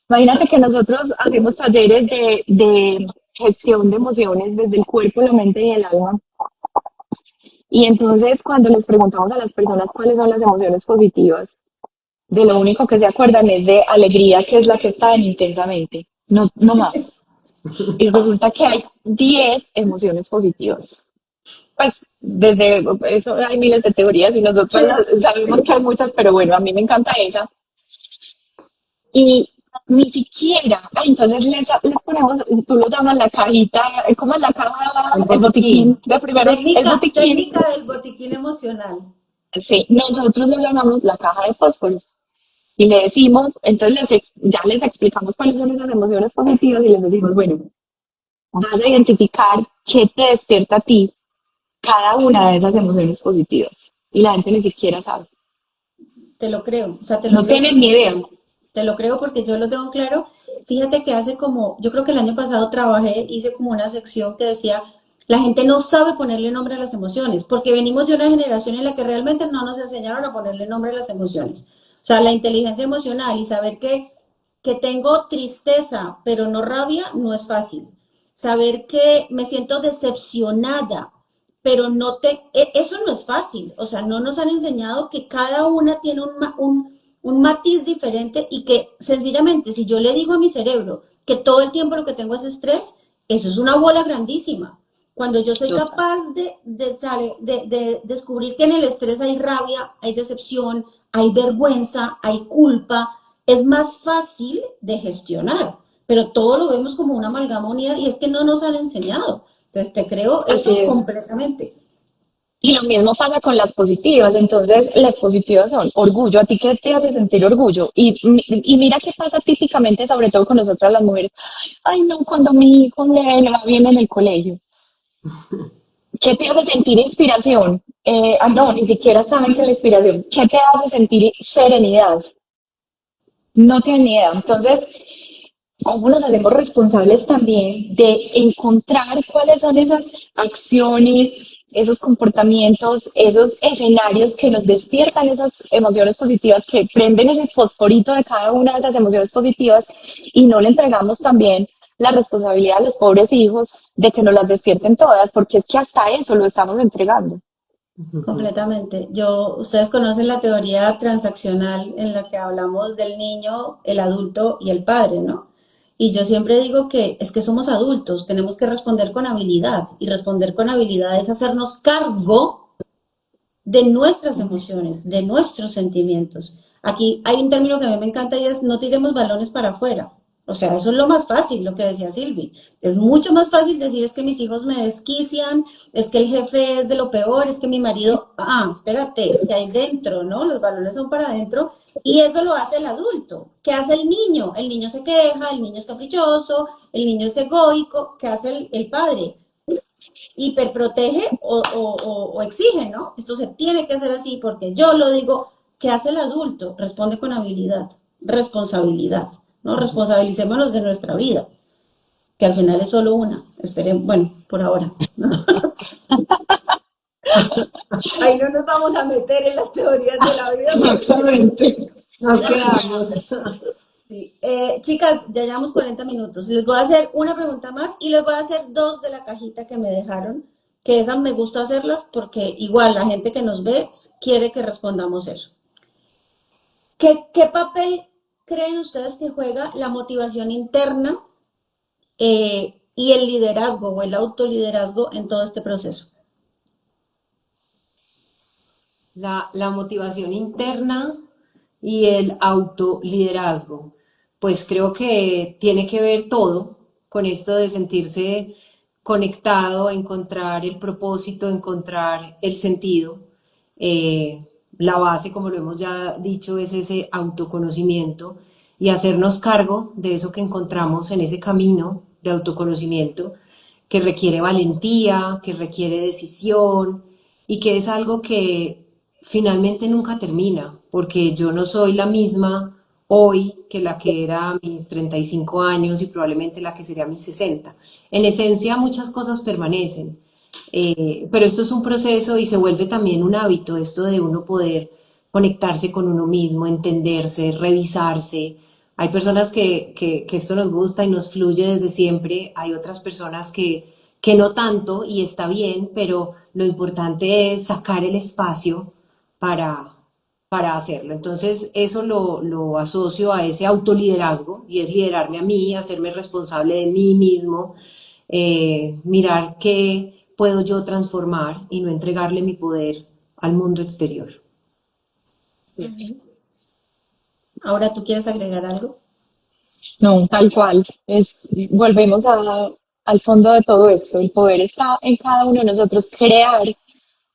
Imagínate que nosotros hacemos talleres de gestión de emociones desde el cuerpo, la mente y el alma. Y entonces cuando les preguntamos a las personas cuáles son las emociones positivas, de lo único que se acuerdan es de alegría, que es la que está en intensamente, no, no más. Y resulta que hay 10 emociones positivas. Pues desde eso hay miles de teorías y nosotros sabemos que hay muchas, pero bueno, a mí me encanta esa. Y ni siquiera, entonces les ponemos, tú lo llamas la cajita, ¿cómo es la caja? El El botiquín botiquín. de primeros, el botiquín. Técnica del botiquín emocional. Sí, nosotros lo llamamos la caja de fósforos. Y le decimos, entonces ya les explicamos cuáles son esas emociones positivas y les decimos, bueno, vas a identificar qué te despierta a ti cada una de esas emociones positivas. Y la gente ni siquiera sabe. Te lo creo, o sea, te lo No creo tienen ni porque idea. te lo creo porque yo lo tengo claro. Fíjate que hace como, yo creo que el año pasado trabajé, hice como una sección que decía, la gente no sabe ponerle nombre a las emociones, porque venimos de una generación en la que realmente no nos enseñaron a ponerle nombre a las emociones. O sea, la inteligencia emocional y saber que tengo tristeza, pero no rabia, no es fácil. Saber que me siento decepcionada, pero eso no es fácil. O sea, no nos han enseñado que cada una tiene un matiz diferente y que sencillamente si yo le digo a mi cerebro que todo el tiempo lo que tengo es estrés, eso es una bola grandísima. Cuando yo soy Total. capaz de descubrir que en el estrés hay rabia, hay decepción, hay vergüenza, hay culpa, es más fácil de gestionar. Pero todo lo vemos como una amalgama unida y es que no nos han enseñado. Entonces te creo Así eso es. completamente. Y lo mismo pasa con las positivas. Entonces, las positivas son orgullo. ¿A ti qué te hace sentir orgullo? Y mira qué pasa típicamente, sobre todo con nosotras las mujeres. Ay, no, cuando mi hijo le va bien en el colegio. ¿Qué te hace sentir inspiración? No, ni siquiera saben qué es la inspiración. ¿Qué te hace sentir serenidad? No tienen ni idea. Entonces, ¿cómo nos hacemos responsables también de encontrar cuáles son esas acciones, esos comportamientos, esos escenarios que nos despiertan esas emociones positivas, que prenden ese fosforito de cada una de esas emociones positivas y no le entregamos también la responsabilidad a los pobres hijos de que nos las despierten todas, porque es que hasta eso lo estamos entregando. Completamente. Ustedes conocen la teoría transaccional en la que hablamos del niño, el adulto y el padre, ¿no? Y yo siempre digo que es que somos adultos, tenemos que responder con habilidad y responder con habilidad es hacernos cargo de nuestras emociones, de nuestros sentimientos. Aquí hay un término que a mí me encanta y es no tiremos balones para afuera. O sea, eso es lo más fácil, lo que decía Silvi. Es mucho más fácil decir es que mis hijos me desquician, es que el jefe es de lo peor, es que mi marido, espérate, que hay dentro, ¿no? Los balones son para adentro y eso lo hace el adulto. ¿Qué hace el niño? El niño se queja, el niño es caprichoso, el niño es egoico. ¿Qué hace el padre? Hiperprotege o exige, ¿no? Esto se tiene que hacer así porque yo lo digo. ¿Qué hace el adulto? Responde con habilidad, responsabilidad, ¿no? Responsabilicémonos de nuestra vida, que al final es solo una. Esperen, bueno, por ahora. Ahí no nos vamos a meter en las teorías de la vida porque Exactamente. Nos quedamos. sí. Chicas, ya llevamos 40 minutos. Les voy a hacer una pregunta más y les voy a hacer dos de la cajita que me dejaron, que esas me gusta hacerlas porque igual la gente que nos ve quiere que respondamos eso. ¿Qué papel creen ustedes que juega la motivación interna y el liderazgo o el autoliderazgo en todo este proceso? La motivación interna y el autoliderazgo. Pues creo que tiene que ver todo con esto de sentirse conectado, encontrar el propósito, encontrar el sentido. La base, como lo hemos ya dicho, es ese autoconocimiento y hacernos cargo de eso que encontramos en ese camino de autoconocimiento que requiere valentía, que requiere decisión y que es algo que finalmente nunca termina, porque yo no soy la misma hoy que la que era a mis 35 años y probablemente la que sería a mis 60. En esencia, muchas cosas permanecen, pero esto es un proceso y se vuelve también un hábito, esto de uno poder conectarse con uno mismo, entenderse, revisarse. Hay personas que esto nos gusta y nos fluye desde siempre, hay otras personas que no tanto y está bien, pero lo importante es sacar el espacio para, para hacerlo. Entonces, eso lo asocio a ese autoliderazgo y es liderarme a mí, hacerme responsable de mí mismo, mirar qué puedo yo transformar y no entregarle mi poder al mundo exterior. Ahora, ¿tú quieres agregar algo? No, tal cual. Volvemos al fondo de todo esto. El poder está en cada uno de nosotros. Crear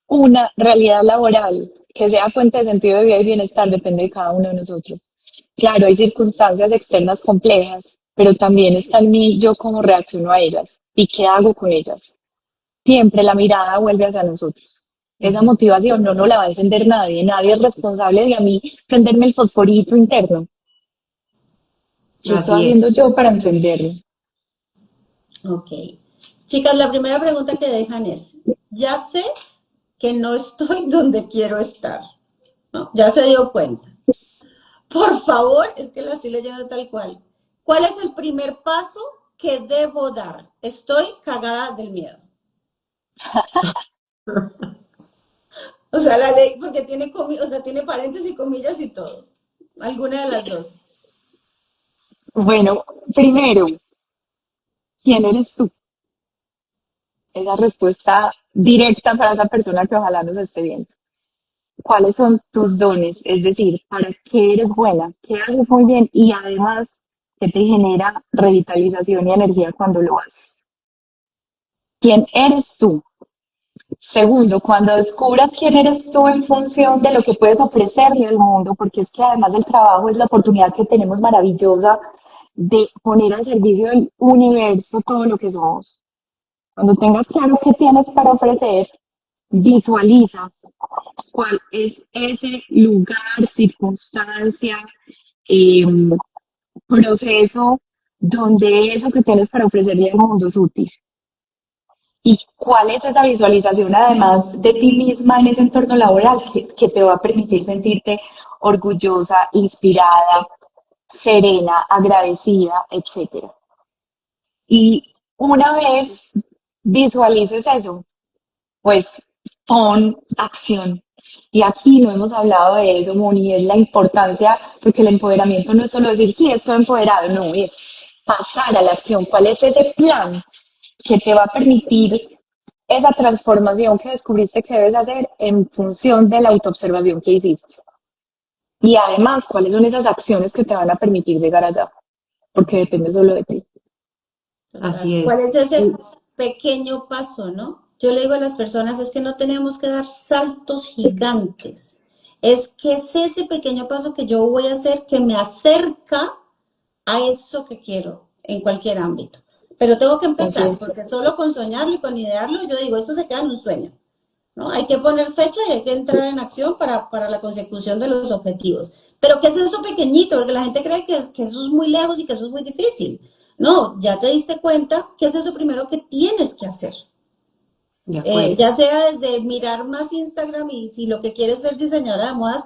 una realidad laboral que sea fuente de sentido de vida y bienestar depende de cada uno de nosotros. Claro, hay circunstancias externas complejas, pero también está en mí yo cómo reacciono a ellas y qué hago con ellas. Siempre la mirada vuelve hacia nosotros. Esa motivación no nos la va a encender nadie, nadie es responsable de a mí prenderme el fosforito interno. ¿Qué estoy Así es. haciendo yo para encenderlo? Ok. Chicas, la primera pregunta que dejan es, ya sé que no estoy donde quiero estar, ¿no? Ya se dio cuenta. Por favor, es que la estoy leyendo tal cual. ¿Cuál es el primer paso que debo dar? Estoy cagada del miedo. O sea, la ley, porque tiene, o sea, tiene paréntesis, comillas y todo. Alguna de las dos. Bueno, primero, ¿quién eres tú? Esa respuesta directa para esa persona que ojalá nos esté viendo. ¿Cuáles son tus dones? Es decir, ¿para qué eres buena? ¿Qué haces muy bien? Y además, ¿qué te genera revitalización y energía cuando lo haces? ¿Quién eres tú? Segundo, cuando descubras quién eres tú en función de lo que puedes ofrecerle al mundo, porque es que además el trabajo es la oportunidad que tenemos maravillosa de poner al servicio del universo todo lo que somos. Cuando tengas claro qué tienes para ofrecer, visualiza cuál es ese lugar, circunstancia, eh, proceso donde eso que tienes para ofrecerle al mundo es útil. ¿Y cuál es esa visualización además de ti misma en ese entorno laboral que te va a permitir sentirte orgullosa, inspirada, serena, agradecida, etcétera? Y una vez visualices eso, pues pon acción. Y aquí no hemos hablado de eso, Moni, es la importancia, porque el empoderamiento no es solo decir, sí, estoy empoderado, no, es pasar a la acción. ¿Cuál es ese plan que te va a permitir esa transformación que descubriste que debes hacer en función de la autoobservación que hiciste? Y además, ¿cuáles son esas acciones que te van a permitir llegar allá? Porque depende solo de ti. Así es. ¿Cuál es ese pequeño paso, no? Yo le digo a las personas, es que no tenemos que dar saltos gigantes. Es que es ese pequeño paso que yo voy a hacer que me acerca a eso que quiero en cualquier ámbito. Pero tengo que Así empezar, es. porque solo con soñarlo y con idearlo, yo digo, eso se queda en un sueño, ¿no? Hay que poner fecha y hay que entrar en acción para la consecución de los objetivos. Pero ¿qué es eso pequeñito? Porque la gente cree que eso es muy lejos y que eso es muy difícil. No, ya te diste cuenta que es eso primero que tienes que hacer. De acuerdo. Ya sea desde mirar más Instagram y si lo que quieres es ser diseñadora de modas,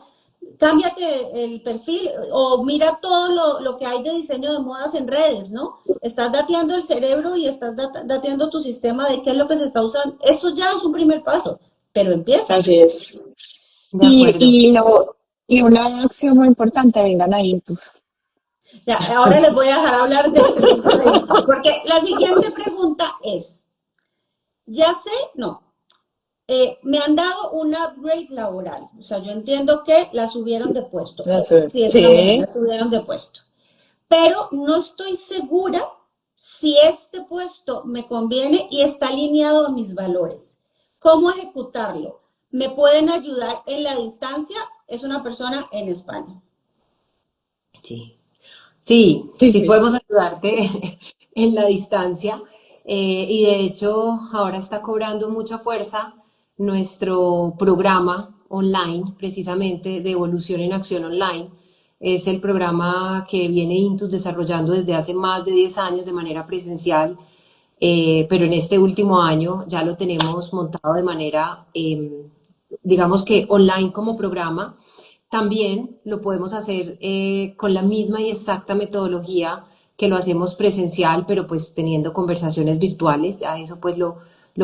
cámbiate el perfil o mira todo lo que hay de diseño de modas en redes, ¿no? Estás dateando el cerebro y estás dateando tu sistema de qué es lo que se está usando. Eso ya es un primer paso, pero empieza. Así es. De Y, acuerdo. y, lo, y una acción muy importante, vengan a Intus. Ya, ahora les voy a dejar hablar del servicio de Intus, porque la siguiente pregunta es, ya sé, no, me han dado un upgrade laboral. O sea, yo entiendo que la subieron de puesto. Si es una mujer, la Sí, subieron de puesto. Pero no estoy segura si este puesto me conviene y está alineado a mis valores. ¿Cómo ejecutarlo? ¿Me pueden ayudar en la distancia? Es una persona en España. Sí. Sí, sí, sí sí. podemos ayudarte en la distancia. Y de hecho ahora está cobrando mucha fuerza nuestro programa online, precisamente de Evolución en Acción Online. Es el programa que viene Intus desarrollando desde hace más de 10 años de manera presencial, pero en este último año ya lo tenemos montado de manera, digamos que online como programa. También lo podemos hacer con la misma y exacta metodología que lo hacemos presencial, pero pues teniendo conversaciones virtuales, ya eso pues lo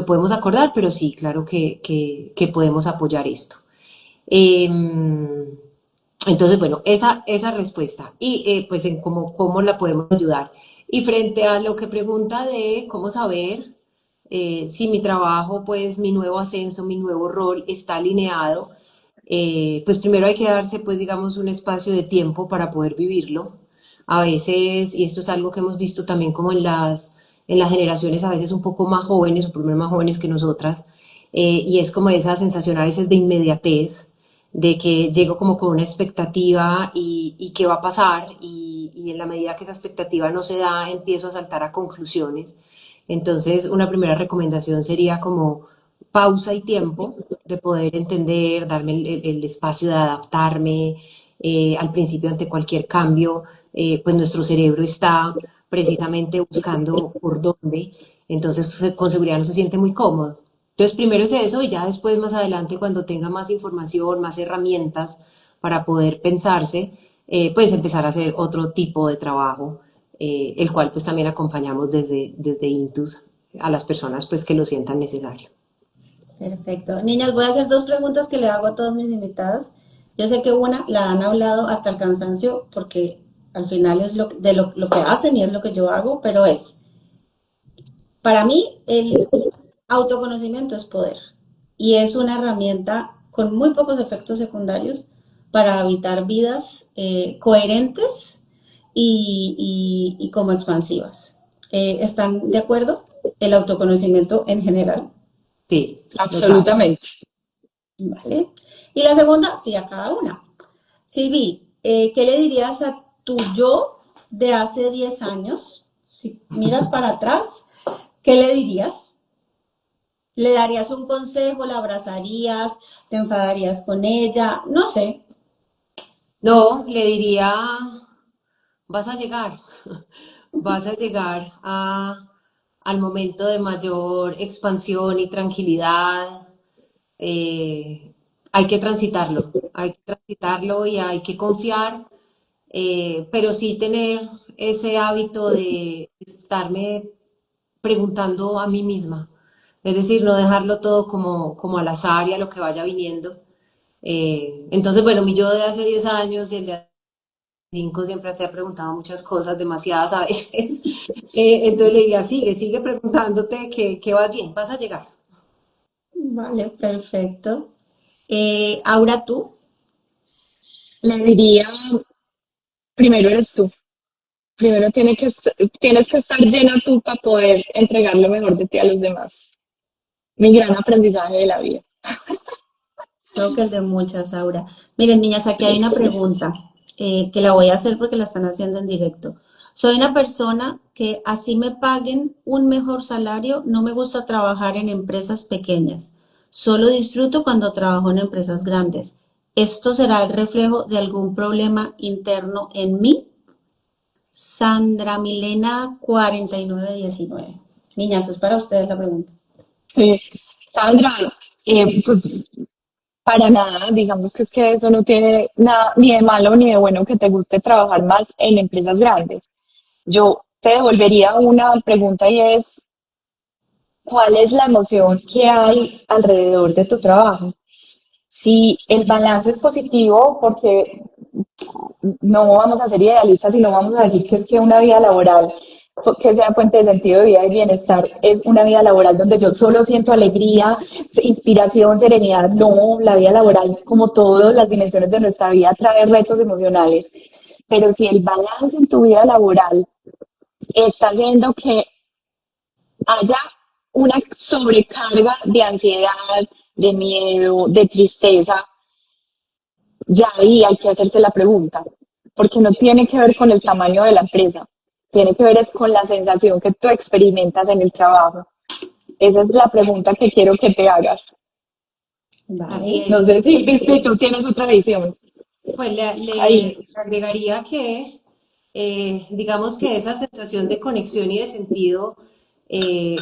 podemos acordar, pero sí, claro que podemos apoyar esto. Eh, entonces, bueno, esa respuesta y pues en cómo la podemos ayudar. Y frente a lo que pregunta de cómo saber si mi trabajo, pues mi nuevo ascenso, mi nuevo rol está alineado, pues primero hay que darse, pues digamos, un espacio de tiempo para poder vivirlo. A veces, y esto es algo que hemos visto también como en las generaciones a veces un poco más jóvenes, o por lo menos más jóvenes que nosotras, y es como esa sensación a veces de inmediatez, de que llego como con una expectativa y qué va a pasar, y en la medida que esa expectativa no se da, empiezo a saltar a conclusiones. Entonces, una primera recomendación sería como pausa y tiempo de poder entender, darme el espacio de adaptarme. Al principio, ante cualquier cambio, pues nuestro cerebro está precisamente buscando por dónde, entonces con seguridad no se siente muy cómodo. Entonces, primero es eso y ya después, más adelante, cuando tenga más información, más herramientas para poder pensarse, pues empezar a hacer otro tipo de trabajo, el cual pues también acompañamos desde Intus a las personas pues que lo sientan necesario. Perfecto. Niñas, voy a hacer dos preguntas que le hago a todos mis invitados. Yo sé que una la han hablado hasta el cansancio porque al final es lo que hacen y es lo que yo hago, pero para mí el autoconocimiento es poder y es una herramienta con muy pocos efectos secundarios para habitar vidas coherentes y como expansivas. ¿Están de acuerdo? El autoconocimiento en general. Sí, total. Absolutamente. ¿Vale? Y la segunda, sí, a cada una. Silvi, ¿qué le dirías a tu yo de hace 10 años? Si miras para atrás, ¿qué le dirías? ¿Le darías un consejo? ¿La abrazarías? ¿Te enfadarías con ella? No sé. No, le diría, vas a llegar, vas a llegar al momento de mayor expansión y tranquilidad. eh, hay que transitarlo y hay que confiar, pero sí tener ese hábito de estarme preguntando a mí misma, Es decir, no dejarlo todo como al azar y a lo que vaya viniendo. Entonces, bueno, mi yo de hace 10 años y el de hace 5 siempre se ha preguntado muchas cosas, demasiadas a veces. Entonces le diría, sigue preguntándote que vas bien, vas a llegar. Vale, perfecto. Aura, tú. Le diría, primero eres tú. Primero tienes que estar llena tú para poder entregar lo mejor de ti a los demás. Mi gran aprendizaje de la vida. Creo que es de muchas, Aura. Miren, niñas, aquí hay una pregunta que la voy a hacer porque la están haciendo en directo. Soy una persona que así me paguen un mejor salario, no me gusta trabajar en empresas pequeñas. Solo disfruto cuando trabajo en empresas grandes. ¿Esto será el reflejo de algún problema interno en mí? Sandra Milena 4919. Niñas, es para ustedes la pregunta. Sandra, pues para nada, digamos que es que eso no tiene nada ni de malo ni de bueno que te guste trabajar más en empresas grandes. Yo te devolvería una pregunta y es, ¿cuál es la emoción que hay alrededor de tu trabajo? Si el balance es positivo, porque no vamos a ser idealistas y no vamos a decir que es que una vida laboral que sea fuente de sentido de vida y bienestar es una vida laboral donde yo solo siento alegría, inspiración, serenidad. No, la vida laboral, como todas las dimensiones de nuestra vida, trae retos emocionales. Pero si el balance en tu vida laboral está haciendo que haya una sobrecarga de ansiedad, de miedo, de tristeza, ya ahí hay que hacerse la pregunta, porque no tiene que ver con el tamaño de la empresa, tiene que ver es con la sensación que tú experimentas en el trabajo. Esa es la pregunta que quiero que te hagas. Así Vale. No es. sé si viste, tú tienes otra visión. Pues le Ahí, agregaría que, digamos que esa sensación de conexión y de sentido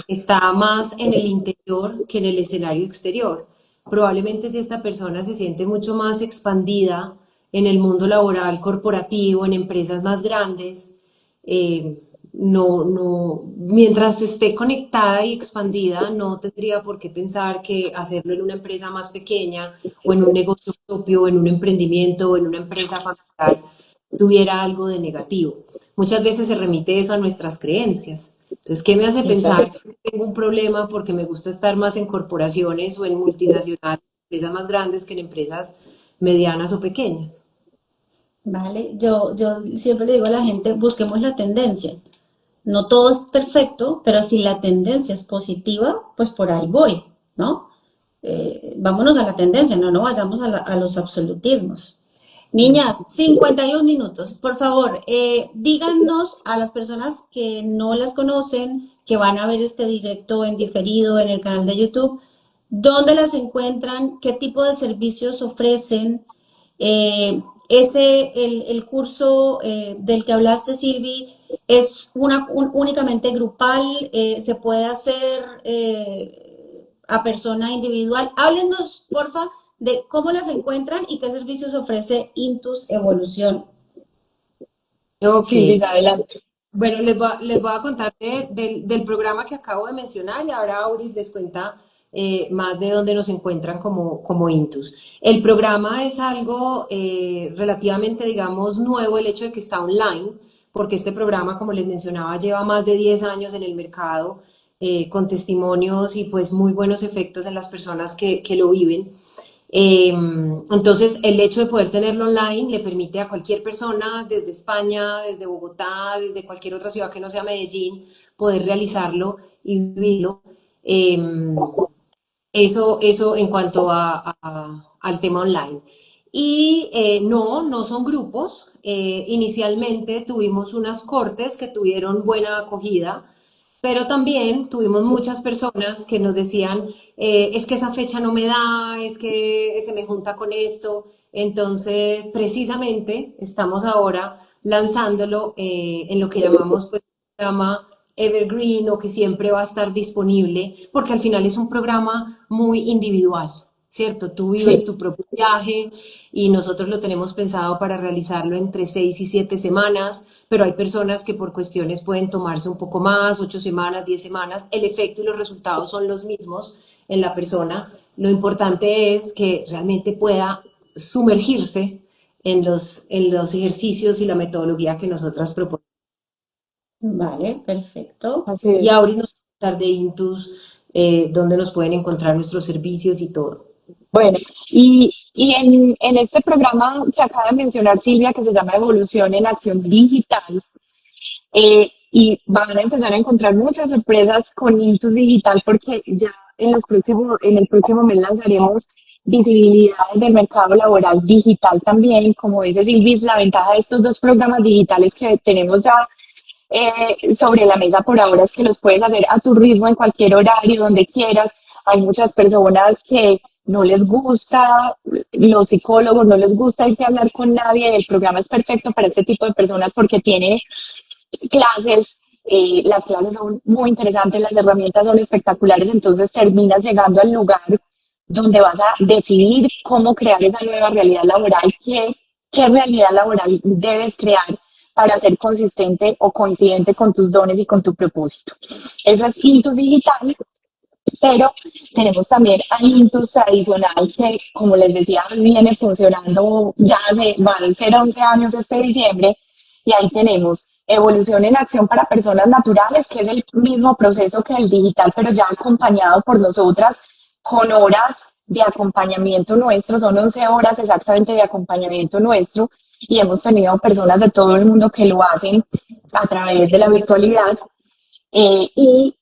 está más en el interior que en el escenario exterior. Probablemente si esta persona se siente mucho más expandida en el mundo laboral corporativo, en empresas más grandes, mientras esté conectada y expandida, no tendría por qué pensar que hacerlo en una empresa más pequeña o en un negocio propio, o en un emprendimiento o en una empresa familiar tuviera algo de negativo. Muchas veces se remite eso a nuestras creencias. Entonces, ¿qué me hace pensar exacto. que tengo un problema porque me gusta estar más en corporaciones o en multinacionales, empresas más grandes que en empresas medianas o pequeñas? Vale, yo siempre le digo a la gente, busquemos la tendencia. No todo es perfecto, pero si la tendencia es positiva, pues por ahí voy, ¿no? Vámonos a la tendencia, no vayamos a los absolutismos. Niñas, 51 minutos. Por favor, díganos a las personas que no las conocen, que van a ver este directo en diferido en el canal de YouTube, dónde las encuentran, qué tipo de servicios ofrecen. El curso del que hablaste, Silvi, es únicamente grupal, se puede hacer a persona individual. Háblenos, porfa, de cómo las encuentran y qué servicios ofrece Intus Evolución. Ok. Silvis, adelante. Bueno, les voy a contar del programa que acabo de mencionar y ahora Auris les cuenta más de dónde nos encuentran como Intus. El programa es algo relativamente, digamos, nuevo, el hecho de que está online, porque este programa, como les mencionaba, lleva más de 10 años en el mercado, con testimonios y pues muy buenos efectos en las personas que lo viven. Entonces, el hecho de poder tenerlo online le permite a cualquier persona desde España, desde Bogotá, desde cualquier otra ciudad que no sea Medellín, poder realizarlo y vivirlo. Eso en cuanto al tema online. Y no son grupos. Inicialmente tuvimos unas cortes que tuvieron buena acogida, pero también tuvimos muchas personas que nos decían, es que esa fecha no me da, es que se me junta con esto. Entonces, precisamente estamos ahora lanzándolo en lo que llamamos pues, un programa Evergreen o que siempre va a estar disponible, porque al final es un programa muy individual. ¿cierto? Tú vives Sí. tu propio viaje y nosotros lo tenemos pensado para realizarlo entre 6 y 7 semanas, pero hay personas que por cuestiones pueden tomarse un poco más, 8 semanas, 10 semanas. El efecto y los resultados son los mismos en la persona. Lo importante es que realmente pueda sumergirse en los ejercicios y la metodología que nosotras proponemos. Vale, perfecto. Así Y es. ahora nos va a contar de Intus, dónde nos pueden encontrar nuestros servicios y todo. Bueno, y en este programa que acaba de mencionar Silvia, que se llama Evolución en Acción Digital, y van a empezar a encontrar muchas sorpresas con Intus Digital porque ya en el próximo mes lanzaremos visibilidades del mercado laboral digital también. Como dice Silvis, la ventaja de estos dos programas digitales que tenemos ya sobre la mesa por ahora es que los puedes hacer a tu ritmo en cualquier horario, donde quieras. Hay muchas personas que no les gusta, los psicólogos no les gusta irse a hablar con nadie. El programa es perfecto para este tipo de personas porque tiene clases, las clases son muy interesantes, las herramientas son espectaculares, entonces terminas llegando al lugar donde vas a decidir cómo crear esa nueva realidad laboral, qué realidad laboral debes crear para ser consistente o coincidente con tus dones y con tu propósito. Eso es Intus Digital, pero tenemos también a Intus tradicional que, como les decía, viene funcionando ya van a ser 11 años este diciembre, y ahí tenemos Evolución en Acción para Personas Naturales, que es el mismo proceso que el digital, pero ya acompañado por nosotras con horas de acompañamiento nuestro, son 11 horas exactamente de acompañamiento nuestro, y hemos tenido personas de todo el mundo que lo hacen a través de la virtualidad. Y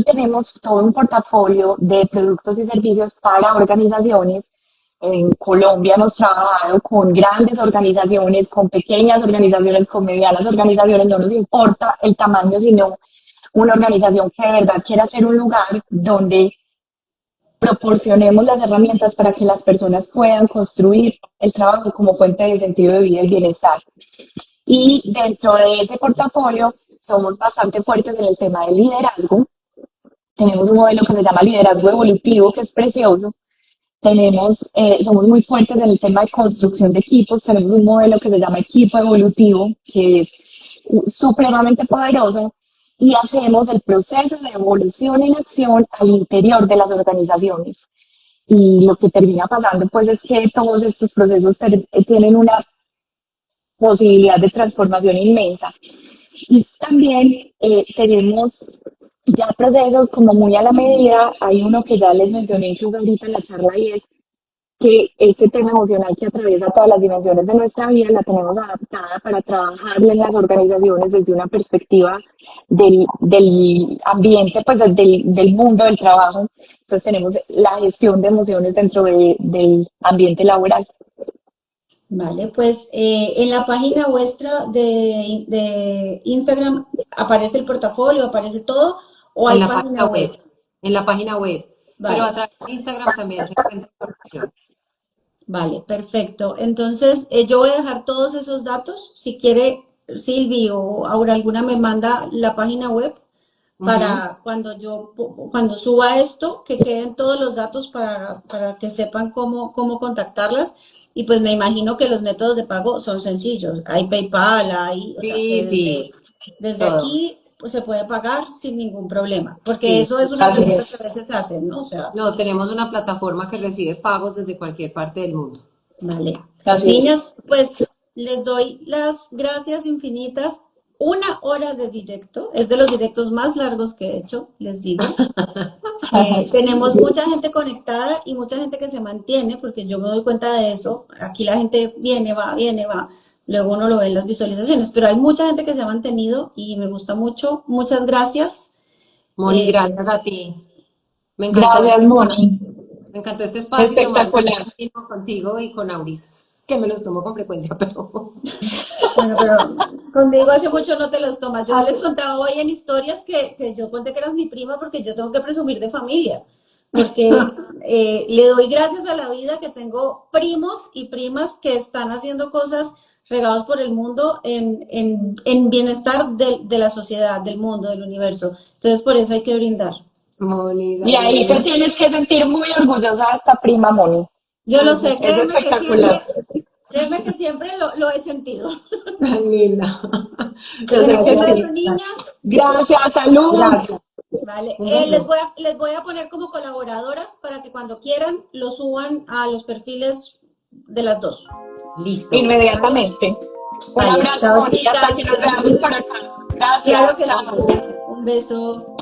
tenemos todo un portafolio de productos y servicios para organizaciones. En Colombia hemos trabajado con grandes organizaciones, con pequeñas organizaciones, con medianas organizaciones, no nos importa el tamaño, sino una organización que de verdad quiera ser un lugar donde proporcionemos las herramientas para que las personas puedan construir el trabajo como fuente de sentido de vida y bienestar. Y dentro de ese portafolio somos bastante fuertes en el tema del liderazgo. Tenemos un modelo que se llama liderazgo evolutivo, que es precioso. Somos muy fuertes en el tema de construcción de equipos. Tenemos un modelo que se llama equipo evolutivo, que es supremamente poderoso. Y hacemos el proceso de evolución en acción al interior de las organizaciones. Y lo que termina pasando, pues, es que todos estos procesos tienen una posibilidad de transformación inmensa. Y también tenemos ya procesos como muy a la medida. Hay uno que ya les mencioné incluso ahorita en la charla, y es que este tema emocional que atraviesa todas las dimensiones de nuestra vida la tenemos adaptada para trabajarla en las organizaciones desde una perspectiva del ambiente, pues del mundo del trabajo. Entonces tenemos la gestión de emociones dentro del ambiente laboral. Vale, pues en la página vuestra de Instagram aparece el portafolio, aparece todo, o En hay la página página web. web, en la página web, pero a Vale, través de Instagram también se encuentra información. vale, perfecto. Entonces, yo voy a dejar todos esos datos. Si quiere, Silvi o Aura alguna me manda la página web Ujú. para cuando suba esto, que queden todos los datos para que sepan cómo contactarlas. Y pues me imagino que los métodos de pago son sencillos. Hay PayPal, o sea, que Sí, sí, desde todo. aquí pues, se puede pagar sin ningún problema. Porque Sí, eso es una Así pregunta que es. a veces hacen, ¿no? O sea, no, tenemos una plataforma que recibe pagos desde cualquier parte del mundo. vale. Así es. Niñas, pues les doy las gracias infinitas. 1 hora de directo, es de los directos más largos que he hecho, les digo. Tenemos mucha gente conectada y mucha gente que se mantiene, porque yo me doy cuenta de eso. Aquí la gente viene, va. Luego uno lo ve en las visualizaciones, pero hay mucha gente que se ha mantenido y me gusta mucho. Muchas gracias. Moni, Eh, gracias a ti. Me encantó Gracias, este Moni. espacio. Me encantó este espacio y tomarme Espectacular. un vino contigo y con Auris, que me los tomo con frecuencia, pero bueno, pero conmigo hace mucho no te los tomas. Yo les contaba hoy en historias que yo conté que eras mi prima porque yo tengo que presumir de familia, porque le doy gracias a la vida que tengo primos y primas que están haciendo cosas regados por el mundo en bienestar de la sociedad, del mundo, del universo. Entonces, por eso hay que brindar. Moni, Y ahí te tienes que sentir muy orgullosa de esta prima, Moni. Yo lo sé, Es espectacular. créeme que siempre lo he sentido. tan linda. Un Gracias, beso, Linda. niñas. Gracias, salud. Gracias. Vale, Un beso. les voy a poner como colaboradoras para que cuando quieran lo suban a los perfiles de las dos. Listo. Inmediatamente. Un Vale, abrazo, chao, Moni, hasta que nos veamos por acá. Gracias. Claro que chao. sí. Un beso.